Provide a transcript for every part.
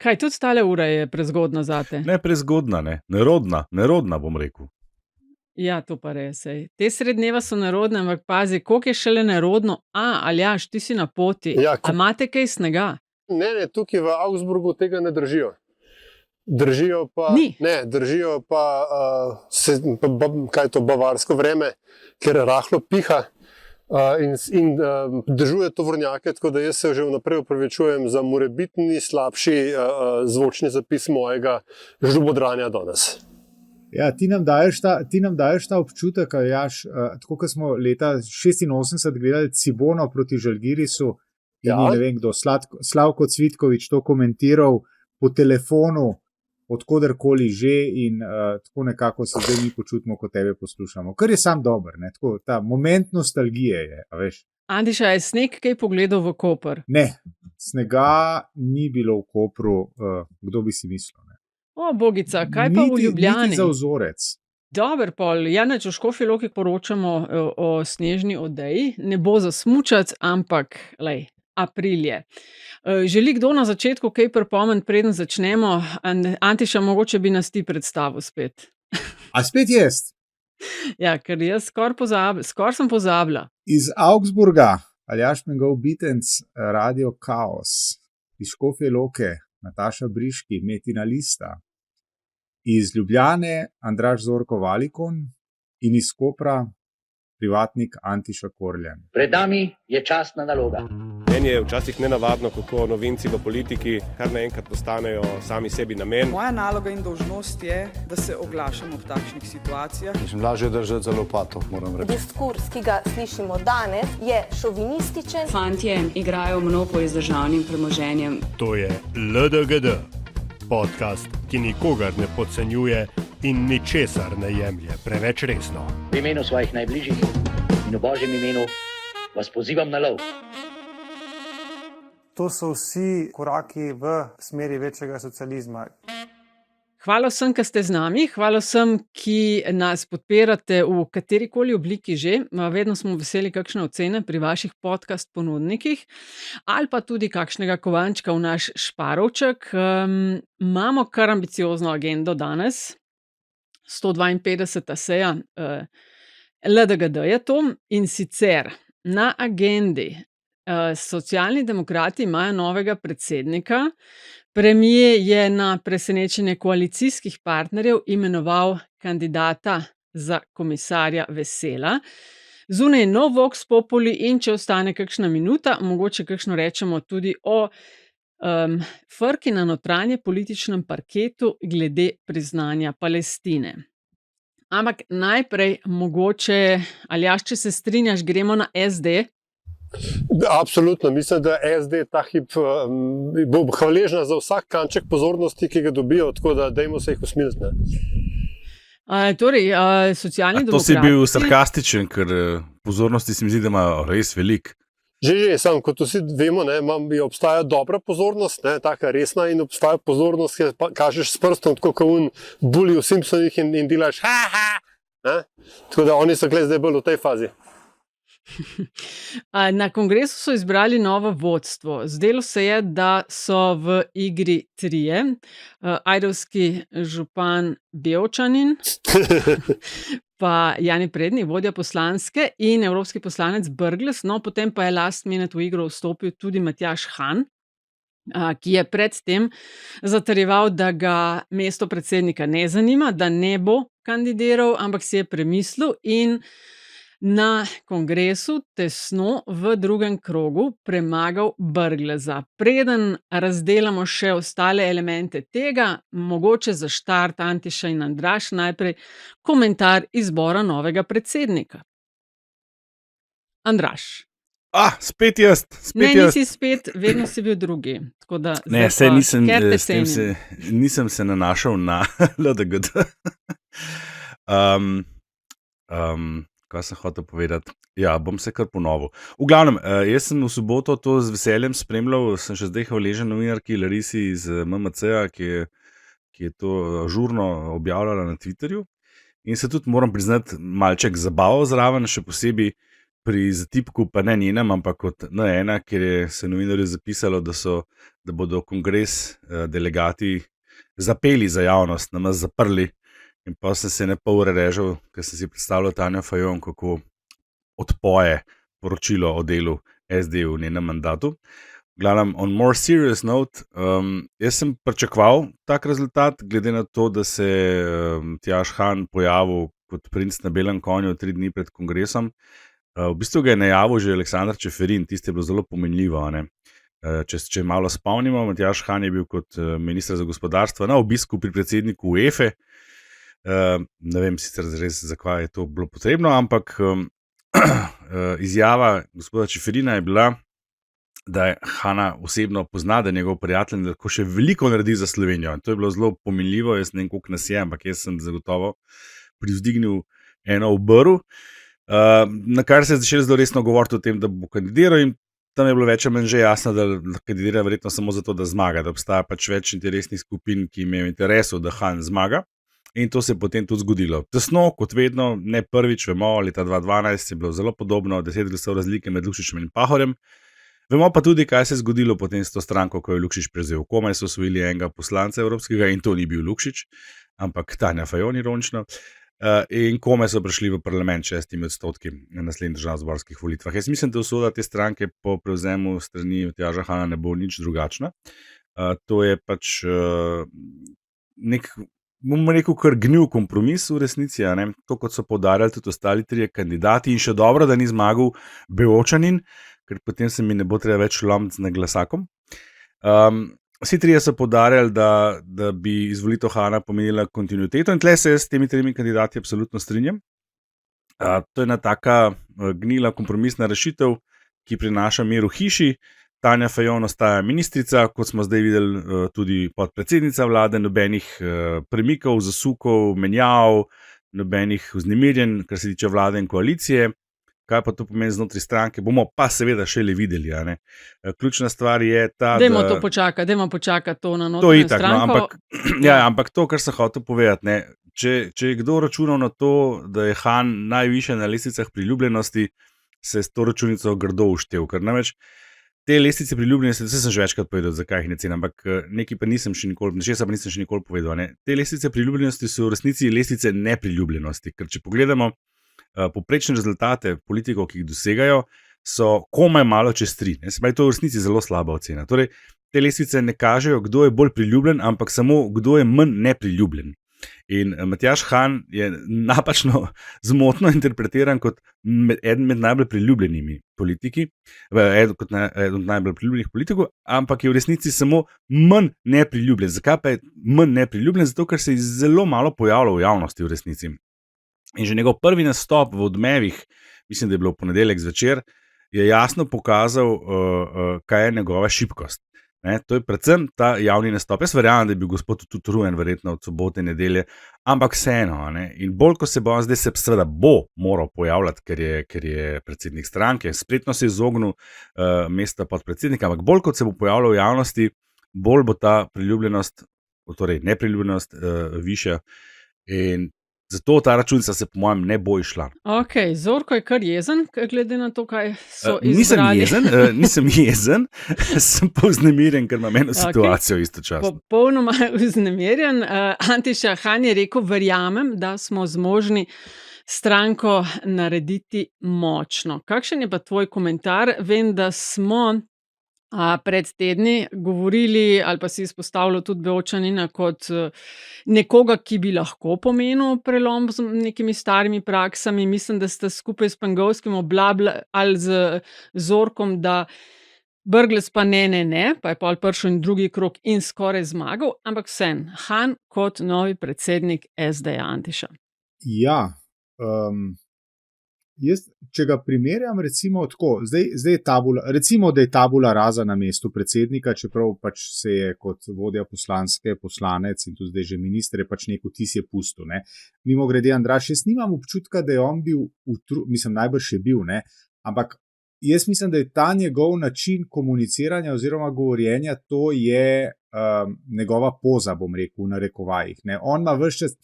Kaj, tudi tale ura je prezgodna zate? Ne prezgodna, ne. Nerodna bom rekel. Ja, to pa res. Te srednjeva so nerodne, ampak pazi, koliko je šele nerodno. Aljaž, ti si na poti. Ja, A imate kaj snega? Ne, tukaj v Augsburgu tega ne držijo. Držijo pa, kaj je to bavarsko vreme, ker rahlo piha in držuje tovornjake, tako da jaz se že vnaprej opravičujem za morebitni slabši zvočni zapis mojega žlobodranja danes. Ja, ti nam daješ ta občutek, Aljaž, tako kot smo leta 86 gledali Cibono proti Žalgirisu in ne vem kdo, Slavko Cvitkovič to komentiral po telefonu, odkoderkoli že in tako nekako se zdaj mi počutimo, ko tebe poslušamo. Kar je sam dober, ne? Tako, ta moment nostalgije je, a veš. Antiša, je sneg kaj pogledal v Koper? Ne, snega ni bilo v Kopru, kdo bi si mislil, ne? O, bogica, kaj pa v Ljubljani? Niti za vzorec. Dober, pol. Janeč, v Škofji Loki poročamo o snežni odeji. Ne bo za smučac, ampak, april je. Želi kdo na začetku kaj pripomniti, preden začnemo? Antiša, mogoče bi nas ti predstavil spet. A spet jaz? Ja, ker jaz skoraj sem pozabila. Iz Augsburga, Aljaž Mengov Bitenc, Radio Kaos. Iz Škofje Loke, Nataša Briški, Metina Lista. Iz Ljubljane, Andraž Zorko Valikon. In iz Kopra, privatnik Antiša Korljan. Pred nami je častna naloga. Meni je včasih nenavadno, kako novinci v politiki kar naenkrat postanejo sami sebi namen. Moja naloga in dolžnost je, da se oglašam v takšnih situacijah. Lažje držati za lopato, moram reči. Diskurs, ki ga slišimo danes, je šovinističen. Fantje igrajo monopolio z državnim premoženjem. To je LDGD, podcast, ki nikogar ne podcenjuje in ničesar ne jemlje preveč resno. V imenu svojih najbližjih in v Božjem imenu vas pozivam na lov. To so vsi koraki v smeri večjega socializma. Hvala vsem, ki ste z nami, hvala vsem, ki nas podpirate v katerikoli obliki že. Vedno smo veseli kakšne ocene pri vaših podcast ponudnikih ali pa tudi kakšnega kovančka v naš šparovček. Imamo kar ambiciozno agendo danes, 152. seja LDGD je to, in sicer na agendi Socialni demokrati imajo novega predsednika. Premier je na presenečenje koalicijskih partnerjev imenoval kandidata za komisarja Vesela. Zunaj je nov vox populi in če ostane kakšna minuta, mogoče kakšno rečemo tudi o frki na notranje političnem parketu glede priznanja Palestine. Ampak najprej mogoče, Aljaž, če se strinjaš, gremo na SD. Absolutno, mislim, da SD ta hip bo hvaležna za vsak kanček pozornosti, ki ga dobijo, tako da dajmo se jih usmiliti. Torej, socialni demokrati... To si bil sarkastičen, ker pozornosti se mi zdi, da imajo res veliko. Že, sam, kot vsi vemo, obstaja dobra pozornost, taka resna, in obstaja pozornost, ki kažeš s prstom, tako kot un bully v Simpsonih in delaš ha. Tako da oni so zdaj bolj v tej fazi. Na kongresu so izbrali novo vodstvo. Zdelo se je, da so v igri trije. Ajdovski župan Bevčanin, pa Jani Prednik, vodja poslanske, in evropski poslanec Brglez. No, potem pa je last minute v igro vstopil tudi Matjaž Han, ki je predtem zatrjeval, da ga mesto predsednika ne zanima, da ne bo kandidiral, ampak si je premislil in na kongresu tesno v drugem krogu premagal Brgleza. Preden razdelamo še ostale elemente tega, mogoče za štart Antiša in Andraž najprej komentar izbora novega predsednika. Andraž. Spet jaz. Nisi spet, vedno si bil drugi. Ne, nisem se nanašal na LDGD. Kaj sem hotel povedati? Ja, bom se kar ponovil. V glavnem, jaz sem v soboto to z veseljem spremljal, sem še zdaj hvaležen novinarki Larisi iz MMC-a, ki je to žurno objavljala na Twitterju. In se tudi moram priznati malček zabaval zraven, še posebej pri zatipku, pa ne njenem, ampak kot N1, kjer se novinarju zapisalo, da bodo kongres delegati zapeli za javnost, nas zaprli. In pa sem se ne pol ure režal, ker sem si predstavljal Tanjo Fajon, kako odpoje poročilo o delu SD v njenem mandatu. Glavnem, on more serious note, jaz sem pričakoval tak rezultat, glede na to, da se Tjaž Han pojavil kot princ na belem konju 3 dni pred kongresom. V bistvu ga je najavil že Aleksandar Čeferin, tiste je bilo zelo pomenljivo. Če malo spomnimo, Tjaž Han je bil kot minister za gospodarstvo na obisku pri predsedniku UEFA. Ne vem sicer res, zakaj je to bilo potrebno, ampak izjava gospoda Čeferina je bila, da je Hana osebno pozna, da je njegov prijatelj in da lahko še veliko naredi za Slovenijo. In to je bilo zelo pomenljivo, jaz ne vem, koliko nas je, ampak jaz sem zagotovo privzdignil eno obrv, na kar se je začelo zelo resno govoriti o tem, da bo kandidiral, in tam je bilo več ali manj že jasno, da kandidira verjetno samo zato, da zmaga, da obstaja pač več interesnih skupin, ki imajo interesov, da Han zmaga. In to se je potem tudi zgodilo. Tesno, kot vedno, ne prvič, vemo, leta 2012 je bilo zelo podobno, 10 glasov razlike med Lukšičem in Pahorjem. Vemo pa tudi, kaj se je zgodilo potem s to stranko, ko je Lukšič prevzel. Komaj so osvojili enega poslanca evropskega in to ni bil Lukšič, ampak Tanja Fajon, ironično. In komaj so prišli v parlament 6% na naslednjih državnozborskih volitvah. Jaz mislim, da usoda te stranke po prevzemu strani Tjaža Hana ne bo nič drugačna. To je pač nek, bomo rekel, kar gnil kompromis v resnici, to kot so poudarjali tudi ostali 3 kandidati, in še dobro, da ni zmagal Beočanin, ker potem se mi ne bo treba več lomiti z naglasakom. Vsi 3 so poudarjali, da bi izvolitev Hana pomenila kontinuiteto, in tle se s temi 3 kandidati absolutno strinjam. To je ena taka gnila kompromisna rešitev, ki prinaša mir v hiši. Tanja Fajon ostaja ministrica, kot smo zdaj videli, tudi podpredsednica vlade, nobenih premikov, zasukov, menjav, nobenih vznemirjenj, kar se tiče vlade in koalicije. Kaj pa to pomeni znotraj stranke, bomo pa seveda šele videli. Ključna stvar je ta, dajmo to počakati, to na notranjo stranko. Ampak to, kar sem hotel povedati, če je kdo računal na to, da je Han najvišje na lestvicah priljubljenosti, se s to računico grdo uštev, ker namreč te lestvice priljubljenosti, vse sem že večkrat povedal, zakaj jih ne cenim, ampak nekaj pa nisem še nikoli povedal. Te lestvice priljubljenosti so v resnici lestvice nepriljubljenosti, ker če pogledamo povprečne rezultate politikov, ki jih dosegajo, so komaj malo čez 3. Se pravi, to je v resnici zelo slaba ocena. Torej, te lestvice ne kažejo, kdo je bolj priljubljen, ampak samo, kdo je manj nepriljubljen. In Matjaž Han je napačno, zmotno interpretiran kot eden med najbolj priljubljenimi politiki, eden od najbolj priljubljenih politikov, ampak je v resnici samo manj nepriljubljen. Zakaj pa je manj nepriljubljen? Zato, ker se je zelo malo pojavljal v javnosti v resnici. In že njegov prvi nastop v Odmevih, mislim, da je bilo v ponedeljek zvečer, je jasno pokazal, kaj je njegova šibkost. To je predvsem ta javni nastop. Jaz verjamem, da je bil gospod tudi utrujen, verjetno od sobote in nedelje, ampak vseeno. In bolj, ko se bo zdaj se seveda bo moral pojavljati, ker je predsednik stranke, spretno se je izognil mesta podpredsednika, ampak bolj, kot se bo pojavljal v javnosti, bolj bo ta priljubljenost, torej nepriljubljenost višja. In zato ta računica se po mojem ne bo išla. Ok, Zorko je kar jezen, glede na to, kaj so izbrali. Nisem jezen, sem pa vznemirjen, ker imam eno situacijo istočasno. Popolnoma vznemirjen. Antiša Han je rekel, verjamem, da smo zmožni stranko narediti močno. Kakšen je pa tvoj komentar? Vem, da smo pred tedni govorili ali pa si izpostavljal tudi Beočanina kot nekoga, ki bi lahko pomenil prelom z nekimi starimi praksami. Mislim, da ste skupaj s Pengovskim ali z Zorkom, da Brglez pa ne, pa je pol prišel in drugi krog in skoraj zmagal, ampak vsem, Han kot novi predsednik SD Antiša. Ja, jaz, če ga primerjam, recimo tako, zdaj je recimo, da je tabula rasa na mestu predsednika, čeprav pač se je kot vodja poslanec in tudi zdaj že minister je pač neko tis je pustil. Mimogrede, Andraž, jaz nimam občutka, da je on bil, mislim, najbrž je bil, ampak jaz mislim, da je ta njegov način komuniciranja oziroma govorjenja, to je njegova poza, bom rekel, v narekovajih. On ima ves čas,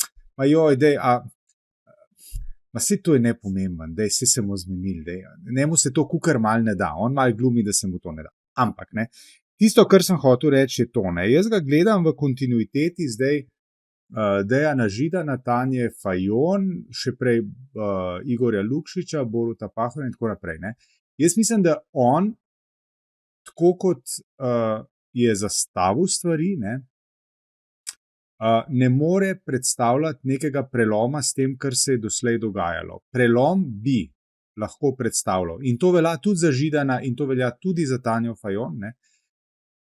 Vse to je nepomemben, da se mu zmenili. Njemu se to kukar mal ne da, on mal glumi, da se mu to ne da. Ampak ne. Tisto, kar sem hotel reči, je to. Ne. Jaz ga gledam v kontinuiteti zdaj Dejana Židana, Tanje Fajon, še prej Igorja Lukšiča, Boruta Pahorja in tako naprej. Ne. Jaz mislim, da on, tako kot je zastavil stvari, ne more predstavljati nekega preloma s tem, kar se je doslej dogajalo. Prelom bi lahko predstavljal. In to velja tudi za Židana in to velja tudi za Tanjo Fajon,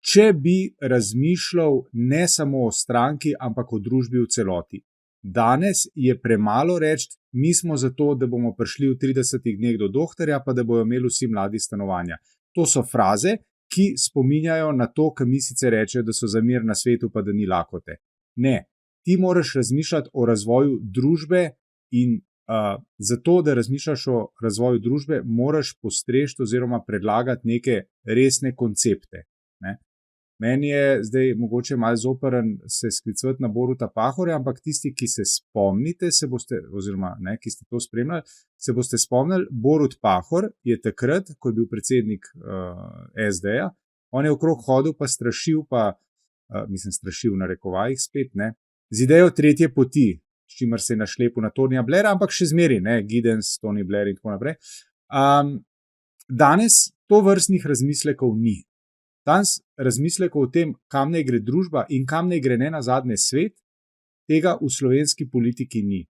če bi razmišljal ne samo o stranki, ampak o družbi v celoti. Danes je premalo reči, mi smo za to, da bomo prišli v 30 dneh do doktorja, pa da bojo imeli vsi mladi stanovanja. To so fraze, ki spominjajo na to, kar mi sicer rečejo, da so za mir na svetu, pa da ni lakote. Ne, ti moraš razmišljati o razvoju družbe in zato, da razmišljaš o razvoju družbe, moraš postrežiti oziroma predlagati neke resne koncepte. Ne? Meni je zdaj mogoče malo zoprn se sklicovati na Boruta Pahorja, ampak tisti, ki se spomnite, oziroma ki ste to spremljali, se boste spomnili, Borut Pahor je takrat, ko je bil predsednik SD-ja, on je okrog hodil pa strašil, strašil na rekovajih spet, z idejo tretje poti, s čimer se je našlepil na Tonija Blaira, ampak še zmeri, Giddens, Tony Blair in tako naprej. Danes to vrstnih razmislekov ni. Danes razmislekov o tem, kam naj gre družba in kam naj gre nenazadnje svet, tega v slovenski politiki ni.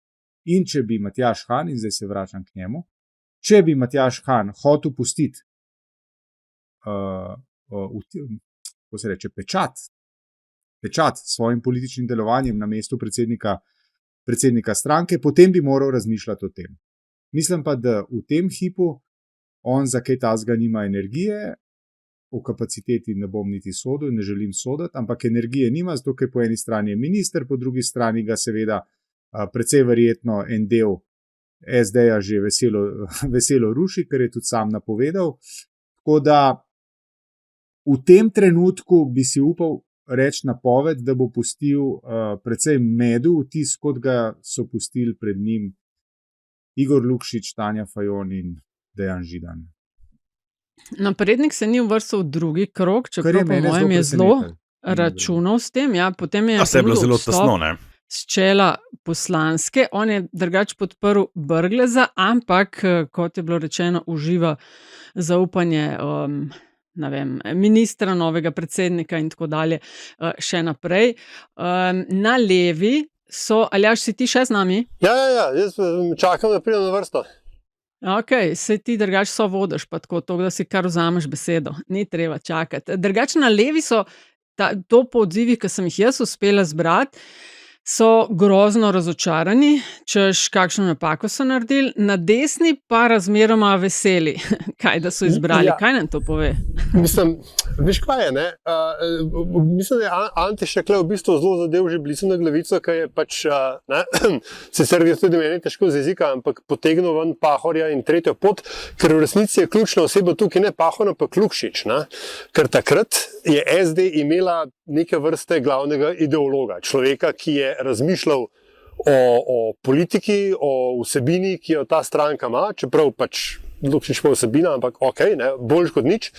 In če bi Matjaž Han, in zdaj se vračam k njemu, če bi Matjaž Han hotel pustiti pečat s svojim političnim delovanjem na mestu predsednika stranke, potem bi moral razmišljati o tem. Mislim pa, da v tem hipu on za kaj tazga nima energije, o kapaciteti ne bom niti sodil in ne želim soditi, ampak energije nima, zato ker po eni strani je minister, po drugi strani ga seveda precej verjetno en del SD-ja že veselo ruši, kar je tudi sam napovedal. Tako da v tem trenutku bi si upal reči napoved, da bo pustil precej medu vtis, kot ga so pustili pred njim Igor Lukšič, Tanja Fajon in Dejan Židan. Naprednik se ni uvrstil v drugi krog, čeprav po mojem je zelo računal s tem. Ja, potem je bilo zelo tesno, s čela poslanske. On je drugače podprl Brgleza, ampak, kot je bilo rečeno, uživa zaupanje ministra, novega predsednika in tako dalje še naprej. Na levi so, Aljaž, si ti še z nami? Ja, jaz čakam, da pridem na vrsto. Ok, se ti drugače so vodiš, pa tako, da si kar vzameš besedo. Ni treba čakati. Drugače na levi so, to po odzivih, ki sem jih jaz uspela zbrati, so grozno razočarani, češ kakšno napako so naredili, na desni pa razmeroma veseli, da so izbrali. Ja. Kaj nam to pove? Mislim, veš kaj je, mislim, da je Ante Šekle v bistvu zelo zadev že blizu na glavico, ker je pač, sicer je tudi meni težko z jezika, ampak potegnil ven Pahorja in tretjo pot, ker v resnici je ključna oseba tukaj ne Pahor, ampak Lukšič, ker takrat je SD imela neke vrste glavnega ideologa, človeka, ki je razmišljal o politiki, o vsebini, ki jo ta stranka ima, čeprav pač Lukšič pa vsebina, ampak ok, boljš kot nič.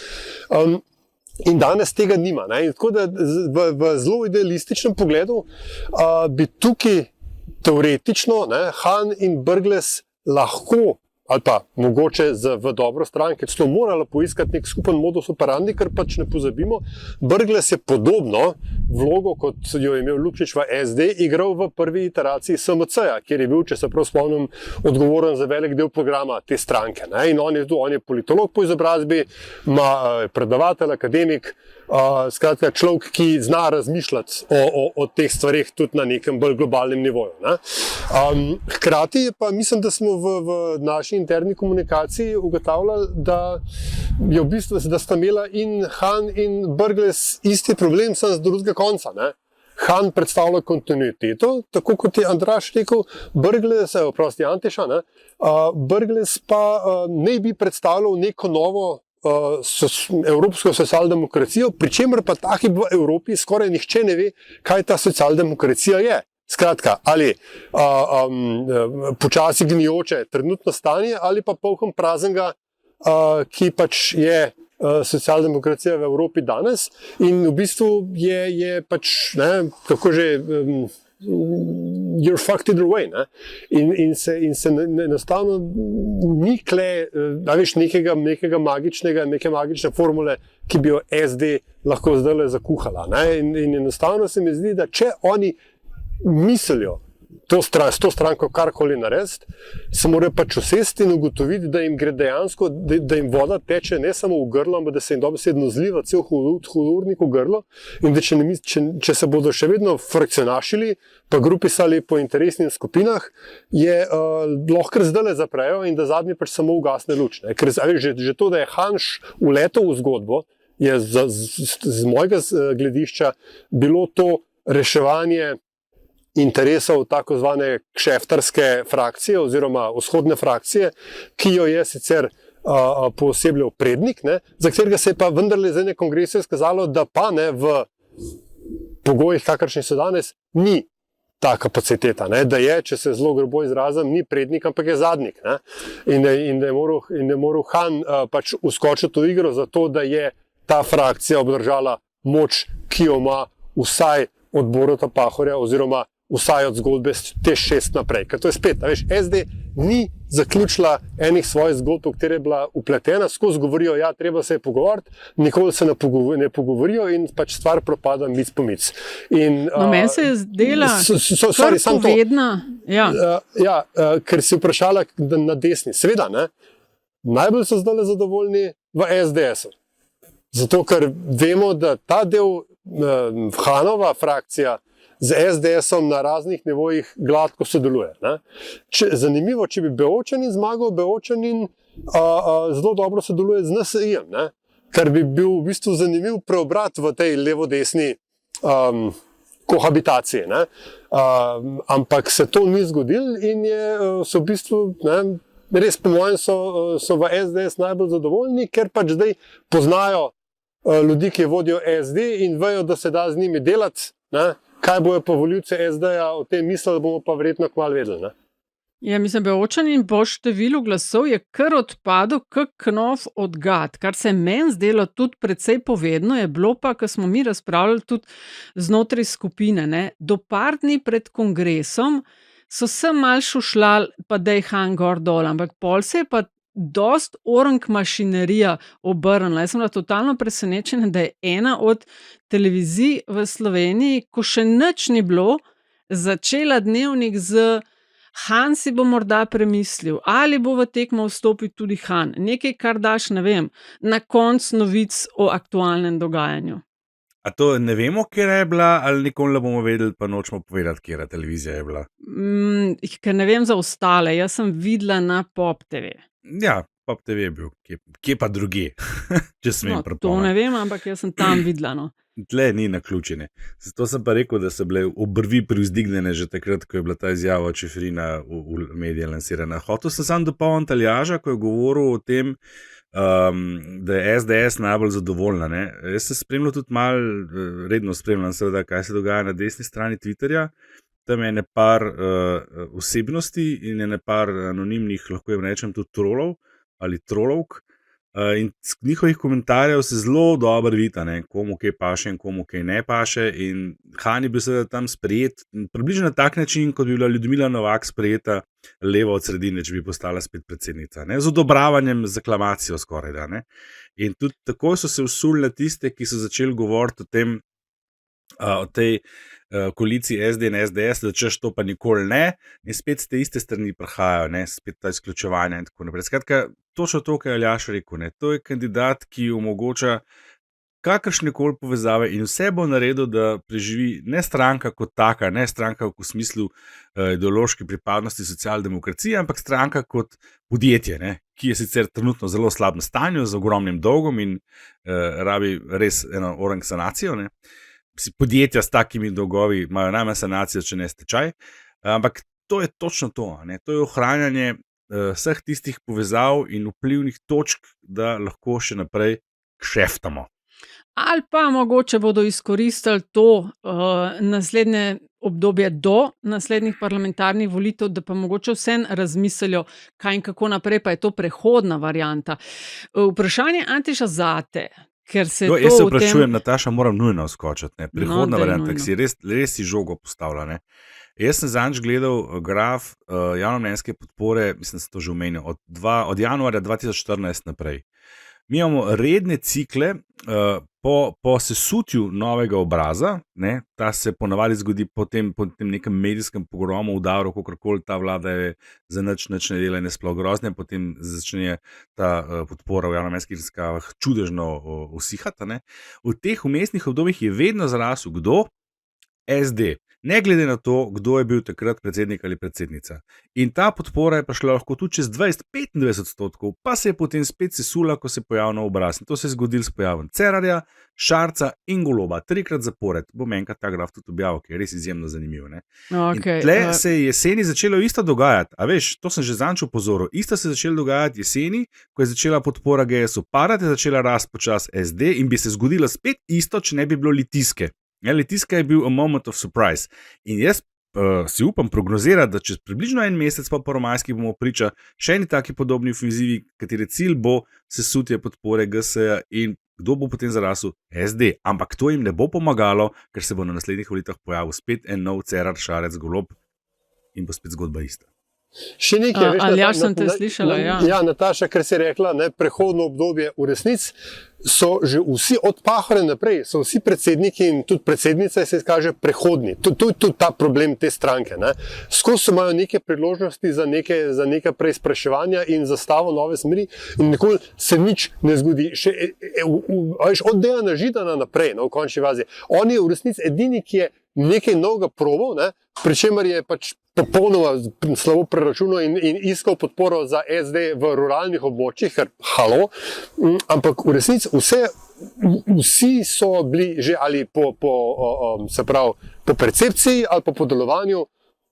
In danes tega nima. In tako da v zelo idealističnem pogledu bi tukaj teoretično Han in Brglez lahko, ali pa mogoče v dobro stranke, celo morala poiskati nek skupen modus operandi, ker pač ne pozabimo, Brglez je podobno vlogo, kot jo je imel Lukšič v SD, igral v prvi iteraciji SMC-ja, kjer je bil, če se prav spomnim, odgovoren za velik del programa te stranke. In on je politolog po izobrazbi, ima predavatelj, akademik, skratka človek, ki zna razmišljati o teh stvarih tudi na nekem bolj globalnem nivoju. Hkrati pa mislim, da smo v naši interni komunikaciji ugotavljali, da je v bistvu, da sta imela in Han in Brglez isti problem, samo z drugega konca. Han predstavlja kontinuiteto, tako kot je Andraž rekel, Brglez, Anteša, Brglez pa ne bi predstavljal neko novo evropsko socialdemokracijo, pri čemer pa taki v Evropi skoraj nihče ne ve, kaj ta socialdemokracija je. Skratka, ali počasi gnijoče trenutno stanje, ali pa polkom praznega, ki pač je socialdemokracija v Evropi danes in v bistvu je pač, ne, kako že, you're fucked either way, ne? In se enostavno ni kle, veš, nekega magičnega, neke magične formule, ki bi jo SD lahko zdajle zakuhala, ne? In enostavno se mi zdi, da če oni mislijo s to stranko karkoli narediti, se morajo pač usesti in ugotoviti, da jim gre dejansko, da jim voda teče ne samo v grlo, ampak da se jim dobesedno zliva cel hudournik v grlo in da če se bodo še vedno frakcionašili, pa grupisali po interesnih skupinah, je lahko zdajle zaprejo in da zadnji pač samo ugasne luč. Ne? Ker že to, da je Hanš uletel v zgodbo, je z mojega gledišča bilo to reševanje interesov tako zvane kšeftarske frakcije oziroma vzhodne frakcije, ki jo je sicer poosebljal Prednik, ne, za katerega se je pa vendarle za ene kongrese izkazalo, da pa ne v pogojih, kakršni so danes, ni ta kapaciteta, ne, da je, če se zelo grobo izrazim, ni Prednik, ampak je Zadnik. Ne, in da je moral Han pač uskočiti v igro za to, da je ta frakcija obdržala moč, ki jo ima vsaj od Boruta Pahorja oziroma vsaj od zgodbe T6 naprej. Ker to je spet, veš, SD ni zaključila enih svojih zgodb, v katere je bila upletena, skozi govorijo, ja, treba se je pogovoriti, nikoli se ne pogovorijo in pač stvar propada mic po mic. No, meni se je zdela kar povedna. Ker si vprašala na desni. Seveda, ne, najbolj so zdaj zadovoljni v SDS-u. Zato, ker vemo, da ta del Hanova frakcija z SDS-om na raznih nivojih gladko sodeluje. Ne? Zanimivo, če bi Beočanin zmagal, Beočanin zelo dobro sodeluje z NSI-jem, ne? Kar bi bil v bistvu zanimiv preobrat v tej levo-desni kohabitaciji. Ne? Ampak se to ni zgodilo in so v bistvu, ne, res po mojem so v SDS najbolj zadovoljni, ker pač zdaj poznajo ljudi, ki vodijo SD in vejo, da se da z njimi delati, ne? Kaj bojo pa volivci SD-ja o tem mislili, bomo pa verjetno kmalu vedeli. Ne? Ja, mislim, Beočanin po številu glasov je kar odpadel kak knov od gat, kar se je meni zdelo tudi precej povedno, je bilo pa, ko smo mi razpravljali tudi znotraj skupine, ne? Do par dni pred kongresom so se mal šušljali, pa da je Han gor dol, ampak pol se je pa dost orang mašinerija obrnila. Jaz sem bila totalno presenečena, da je ena od televizij v Sloveniji, ko še nič ni bilo, začela dnevnik z Han si bo morda premislil, ali bo v tekmo vstopil tudi Han. Nekaj, kar daš, ne vem, na konc novic o aktualnem dogajanju. A to ne vemo, kje je bila, ali nikoli ne bomo vedeli, pa nočemo povedati, kje televizija je bila? Ker ne vem za ostale, jaz sem videla na Pop TV. Ja, Pop TV je bil, kje pa druge, če smem prepovedati. To ne vem, ampak jaz sem tam videla. No. Tle ni naključene. Zato sem pa rekel, da so bile obrvi privzdignjene že takrat, ko je bila ta izjava od Čeferina v medije lansirana. Hotel sem sam dopolniti Aljaža, ko je govoril o tem, da je SDS najbolj zadovoljna. Ne? Jaz se spremljam tudi malo, redno spremljam seveda, kaj se dogaja na desni strani Twitterja. Tam je nepar osebnosti in je nepar anonimnih, lahko jim rečem, tudi trolov ali trolovk. In z njihovih komentarjev se zelo dobro vidi, komu kaj paše in komu kaj ne paše. In Han je bil seveda tam sprejet, približno na tak način, kot bi bila Ljudmila Novak sprejeta levo od sredine, če bi postala spet predsednica. Ne? Z odobravanjem, z aklamacijo skoraj. Da, ne? In tudi tako so se vsulili tiste, ki so začeli govoriti o tem, o tej koaliciji SD in SDS, da češ to pa nikoli ne, in spet z te iste strani prihajajo, ne, spet ta izključevanja in tako naprej. Skratka, točno to, kar je Aljaž rekel, ne, to je kandidat, ki omogoča kakršnekoli povezave in vse bo naredil, da preživi ne stranka kot taka, ne stranka v smislu ideološke pripadnosti socialdemokracije, ampak stranka kot podjetje, ne, ki je sicer trenutno zelo slabem stanju, z ogromnim dolgom in rabi res eno orang sanacijo, ne. Podjetja s takimi dolgovi imajo najmanj sanacijo, če ne stečaj, ampak to je točno to, ne? To je ohranjanje vseh tistih povezav in vplivnih točk, da lahko še naprej kšeftamo. Ali pa mogoče bodo izkoristili to naslednje obdobje do naslednjih parlamentarnih volitev, da pa mogoče vsem razmislijo, kaj in kako naprej, pa je to prehodna varianta. Vprašanje, Antiša, zate, ker se Jo, to jaz se v tem... vprašujem, Nataša, moram nujno skočiti. Ne? Prihodna daj varianta, nujno. ki si res si žogo postavlja. Ne? Jaz sem zadnjič gledal graf javnomnenjske podpore, mislim, da sem to že omenil, od januarja 2014 naprej. Mi imamo redne cikle po sesutju novega obraza, ne, ta se ponavadi zgodi po tem nekem medijskem pogromu, udaru, kakorkoli ta vlada je za nič ne dela in je sploh grozne, potem začne ta podpora v javnomnenjskih raziskavah čudežno usihati. Ne. V teh vmesnih obdobjih je vedno zrasel kdo? SD. Ne glede na to, kdo je bil takrat predsednik ali predsednica. In ta podpora je prišla lahko tudi čez 20-25%, pa se je potem spet sesula, ko se je pojavil nov obraz. In to se je zgodilo s pojavom Cerarja, Šarca in Goloba. 3-krat zapored. Bom enkrat ta graf tudi objavil, ki je res izjemno zanimiv. Ne? Okay, in tle se je jeseni začelo isto dogajati. A veš, to sem že zanč upozoril. Isto se je začelo dogajati jeseni, ko je začela podpora GS-u padati, je začela rast počas SD in bi se zgodilo spet isto, če ne bi bilo Litijske. Litijska je bil a moment of surprise. In jaz si upam prognozirati, da čez približno en mesec po prvomajskih bomo priča še eni taki podobni ofenzivi, kateri cilj bo sesutje podpore GS-ja in kdo bo potem zarasel? SD. Ampak to jim ne bo pomagalo, ker se bo na naslednjih volitvah pojavil spet en nov Cerar, Šarec, Golob in bo spet zgodba ista. Še nekaj, veš, Aljaž, sem te slišala, ja. Ja, Nataša, ker si rekla, ne, prehodno obdobje v resnici so že vsi od Pahorja naprej, so vsi predsedniki in tudi predsednica se kaže prehodni. To je tudi ta problem te stranke. Ne. Skozi imajo neke priložnosti za neke preizpraševanja in zastavo nove smeri in nikoli se nič ne zgodi. Od Dejana Židana naprej, v končni fazi. On je v resnici edini, ki je nekaj novega probal, ne, pri čemer je pač popolnoma slabo preračunal in iskal podporo za SD v ruralnih območjih, ker halo, ampak v resnici vsi so bili že ali po percepciji ali po delovanju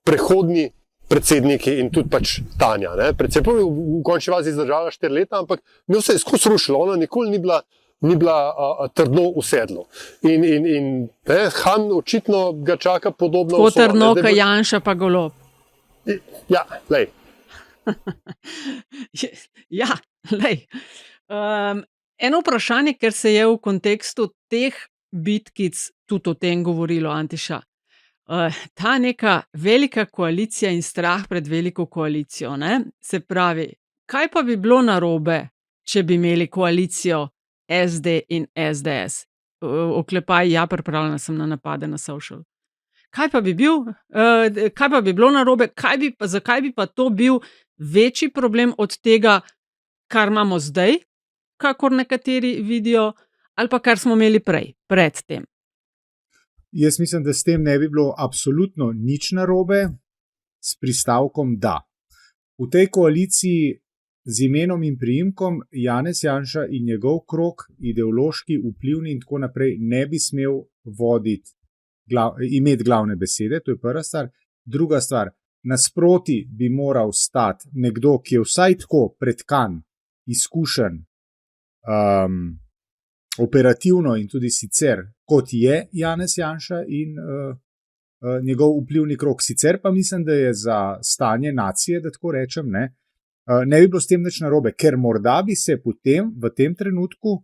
prehodni predsedniki in tudi pač Tanja. Predvsem je v končni fazi zdržala 4 leta, ampak njo se je skozi rušilo, ona nikoli ni bila trdno usedlo. In Han očitno ga čaka podobno usoda. Tako trdno, kot Janša pa Golob. Ja, lej. Ja, lej. Eno vprašanje, ker se je v kontekstu teh bitkic tudi o tem govorilo, Antiša. Ta neka velika koalicija in strah pred veliko koalicijo. Ne? Se pravi, kaj pa bi bilo narobe, če bi imeli koalicijo SD in SDS. Oklepaj, ja, pripravljena sem na napade na social. Kaj pa bi bilo narobe, zakaj bi pa to bil večji problem od tega, kar imamo zdaj, kakor nekateri vidijo, ali pa kar smo imeli pred tem? Jaz mislim, da s tem ne bi bilo absolutno nič narobe, s pristavkom da. V tej koaliciji z imenom in priimkom Janez Janša in njegov krog, ideološki, vplivni in tako naprej, ne bi smel imeti glavne besede, to je prva stvar. Druga stvar, nasproti bi moral stati nekdo, ki je vsaj tako pretkan, izkušen, operativno in tudi sicer, kot je Janez Janša in njegov vplivni krog. Sicer pa mislim, da je za stanje nacije, da tako rečem, ne bi bilo s tem nič narobe, ker morda bi se potem v tem trenutku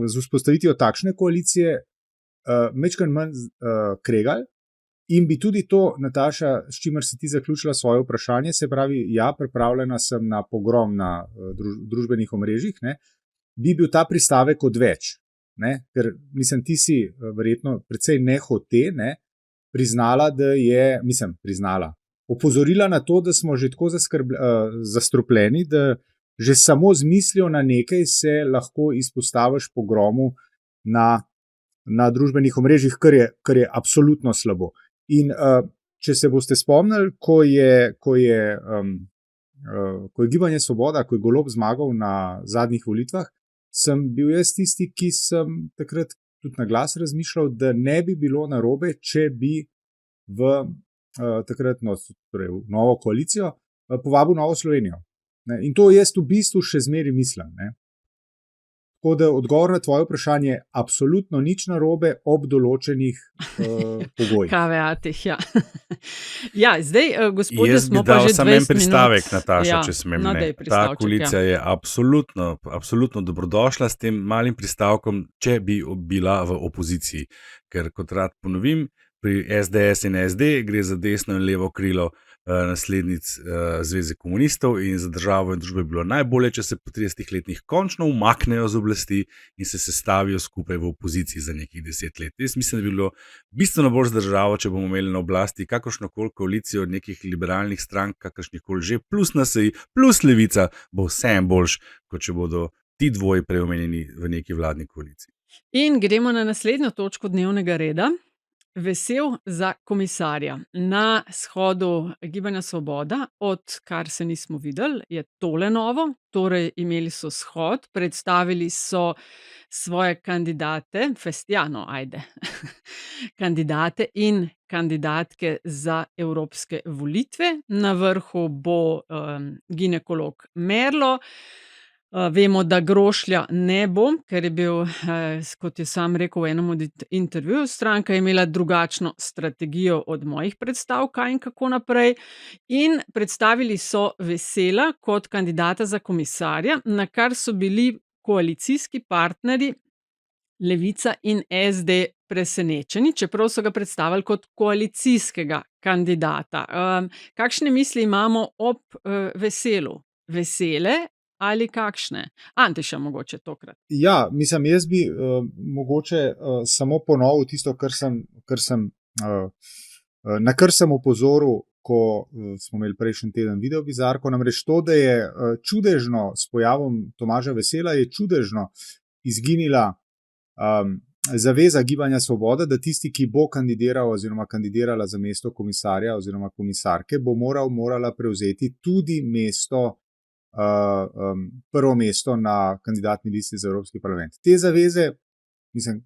z vzpostavitvijo takšne koalicije majčkeno manj kregali in bi tudi to, Nataša, s čimer si ti zaključila svoje vprašanje, se pravi, ja, pripravljena sem na pogrom na družbenih omrežjih, bi bil ta pristavek odveč. Ker mislim, ti si verjetno precej nehote priznala, da je, opozorila na to, da smo že tako zastrupljeni, da že samo z mislijo na nekaj se lahko izpostaviš pogromu na družbenih omrežjih, kar je absolutno slabo. In če se boste spomnili, ko je Gibanje Svoboda, ko je Golob zmagal na zadnjih volitvah, sem bil jaz tisti, ki sem takrat tudi na glas razmišljal, da ne bi bilo narobe, če bi takrat torej v novo koalicijo povabil Novo Slovenijo. In to jaz v bistvu še zmeraj mislim. Tako da odgovor na tvoje vprašanje je absolutno nič narobe ob določenih pogojih. Kaveatih, ja. Ja, zdaj, gospodje, Jaz bi smo pa dal že samo en 20 pristavek, minut. Nataša, Ja, če smem. no, Ne. daj Ta pristavček, koalicija ja. je absolutno dobrodošla s tem malim pristavkom, če bi bila v opoziciji. Ker, kot rad ponovim, pri SDS in SD gre za desno in levo krilo naslednic Zveze komunistov in za državo in družbo je bilo najbolje, če se po 30 letih končno umaknejo z oblasti in se sestavijo skupaj v opoziciji za nekih 10 let. Jaz mislim, da bi bilo bistveno bolj za državo, če bomo imeli na oblasti kakršnokoli koalicijo nekih liberalnih strank, kakršnihkoli že, plus NSI, plus Levica, bo vsem boljš, kot če bodo ti dvoji preomenjeni v neki vladni koaliciji. In gremo na naslednjo točko dnevnega reda. Vesel za komisarja. Na shodu Gibanja Svoboda, odkar se nismo videli, je tole novo. Torej, imeli so shod, predstavili so svoje kandidate, kandidate in kandidatke za evropske volitve. Na vrhu bo ginekolog Merlo. Vemo, da Grošlja ne bo, ker je bil, kot je sam rekel v enem od intervjujev, stranka je imela drugačno strategijo od mojih predstav, kaj in kako naprej. In predstavili so Vesela kot kandidata za komisarja, na kar so bili koalicijski partnerji Levica in SD presenečeni, čeprav so ga predstavili kot koalicijskega kandidata. Kakšne misli imamo ob Veselu? Vesele ali kakšne? Antiša mogoče tokrat. Ja, mislim, jaz bi mogoče samo ponovil tisto, na kar sem opozoril, ko smo imeli prejšnji teden video bizarko, namreč to, da je čudežno s pojavom Tomaža Vesela je čudežno izginila zaveza Gibanja Svoboda, da tisti, ki bo kandidiral oziroma kandidirala za mesto komisarja oziroma komisarke, bo morala prevzeti tudi prvo mesto na kandidatni listi za Evropski parlament. Te zaveze, mislim,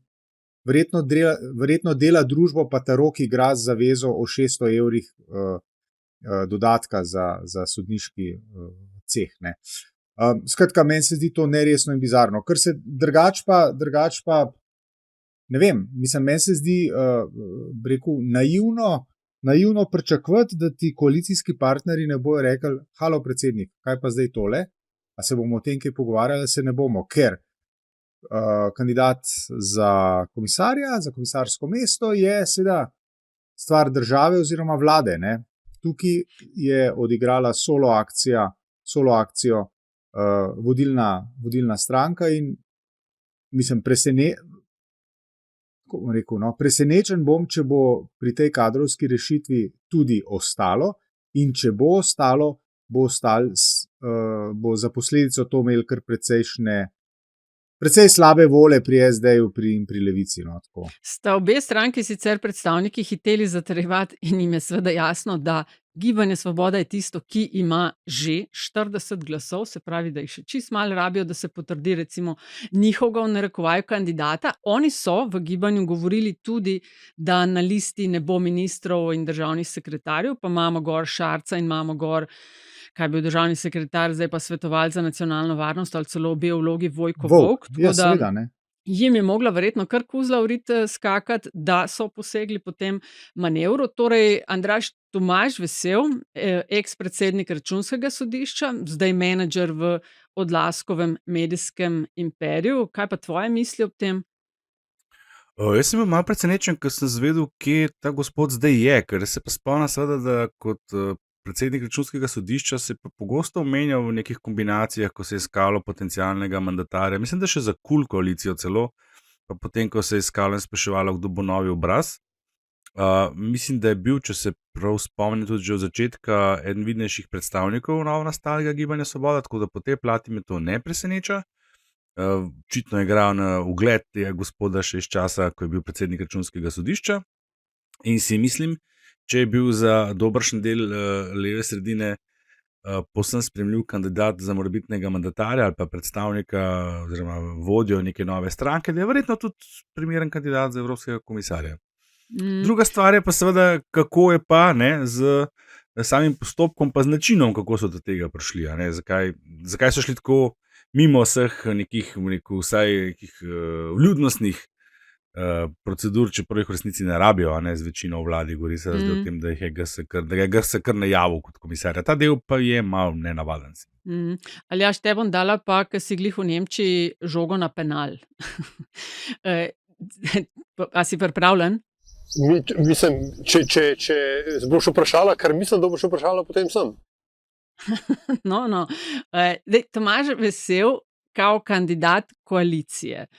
verjetno dela družbo pa Tarok igra z zavezo o 600 evrih dodatka za sodniški ceh. Ne. Skratka, meni se zdi to neresno in bizarno. Ker se drugač pa ne vem, mislim, meni se zdi naivno pričakovati, da ti koalicijski partnerji ne bojo rekli: halo, predsednik, kaj pa zdaj tole? A se bomo o tem kaj pogovarjali? Se ne bomo, ker kandidat za komisarja, za komisarsko mesto je seveda stvar države oziroma vlade. Ne? Tukaj je odigrala solo akcijo vodilna stranka in mislim, presenečen bom, če bo pri tej kadrovski rešitvi tudi ostalo in če bo ostalo, bo za posledico to imel kar precej slabe vole pri SD-ju in pri Levici. No, tako. Sta obe stranki sicer predstavniki hiteli zatrjevati in jim je seveda jasno, da Gibanje Svoboda je tisto, ki ima že 40 glasov, se pravi, da jih še čist malo rabijo, da se potrdi recimo njihovega v narekovaju kandidata. Oni so v gibanju govorili tudi, da na listi ne bo ministrov in državnih sekretarjev, pa imamo gor Šarca in imamo gor, kaj je bil državni sekretar, zdaj pa svetovalec za nacionalno varnost ali celo obe vlogi Vojko Volk. Ja, seveda, ne. Jim je mogla verjetno kar kuzla v rit skakati, da so posegli po tem manevru. Torej, Andraž Tomaž Vesel, eks-predsednik Računskega sodišča, zdaj menedžer v Odlaskovem medijskem imperiju. Kaj pa tvoje misli ob tem? Jaz sem bil malo presenečen, ker sem zvedel, kje ta gospod zdaj je, ker se pa spomnim seveda, da kot predsednik Računskega sodišča se je pogosto omenjal v nekih kombinacijah, ko se je iskalo potencialnega mandatarja. Mislim, da še za KUL koalicijo celo, pa potem, ko se je iskalo in spraševalo, kdo bo novi obraz. Mislim, da je bil, če se prav spomnim, tudi že od začetka eden vidnejših predstavnikov novonastalega Gibanja Svoboda, tako da po tej plati me to ne preseneča. Očitno je igral na ugled tega gospoda še iz časa, ko je bil predsednik Računskega sodišča. In si mislim, če je bil za dobršen del leve sredine povsem sprejemljiv kandidat za morebitnega mandatarja ali pa predstavnika oziroma vodjo neke nove stranke, da je verjetno tudi primeren kandidat za evropskega komisarja. Druga stvar je pa seveda, kako je pa z samim postopkom pa z načinom, kako so do tega prišli. Zakaj so šli tako mimo vseh nekih, vsaj nekih vljudnostnih procedur, čeprav jih v resnici ne rabijo, a ne z večino v vladi, govori se zdaj o tem, da je GS kar najavil kot komisarja. Ta del pa je malo nenavaden. Aljaž, te bom dala pa, ker si glih v Nemčiji žogo na penal. A si pripravljen? Mislim, če boš vprašala, kar mislim, da boš vprašala, potem sem. No. Tomaž Vesel, kao kandidat koalicije.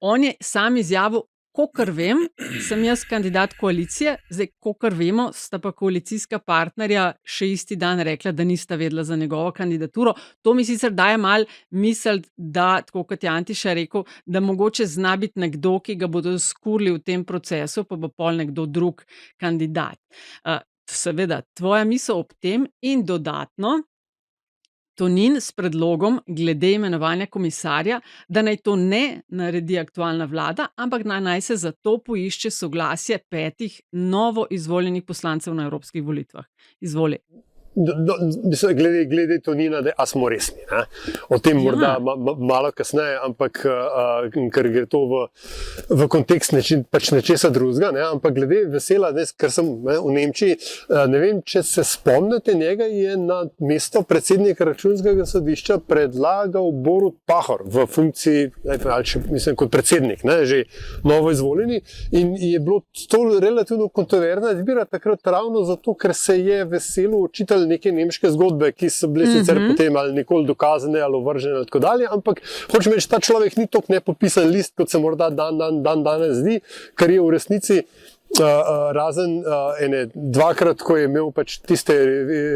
On je sam izjavil, kolikor vem, sem jaz kandidat koalicije, zdaj, kolikor vemo, sta pa koalicijska partnerja še isti dan rekla, da nista vedela za njegovo kandidaturo. To mi sicer daje mal misliti, da, tako kot je Antiša rekel, da mogoče zna biti nekdo, ki ga bodo skurili v tem procesu, pa bo pol nekdo drug kandidat. Seveda, tvoja misel ob tem in dodatno, Tonin s predlogom glede imenovanja komisarja, da naj to ne naredi aktualna vlada, ampak naj se za to poišče soglasje 5 novo izvoljenih poslancev na evropskih volitvah. Izvoli. Glede Tonina, da smo resni. Ne? O tem morda malo kasneje, ampak ker gre to v kontekst nečesa drugega. Ne? Ampak glede Vesela, ker sem v Nemčiji, ne vem, če se spomnite, njega je na mesto predsednika Računskega sodišča predlagal Borut Pahor v funkciji, mislim, kot predsednik, ne? Že novo izvoljeni. In je bilo to relativno kontroverzna izbira takrat ravno zato, ker se je Veselu očitali neke nemške zgodbe, ki so bile sicer potem ali nikoli dokazane ali ovržene ali tako dalje, ampak hočem reči, ta človek ni toliko nepopisan list, kot se morda dan danes zdi, kar je v resnici razen dvakrat, ko je imel tiste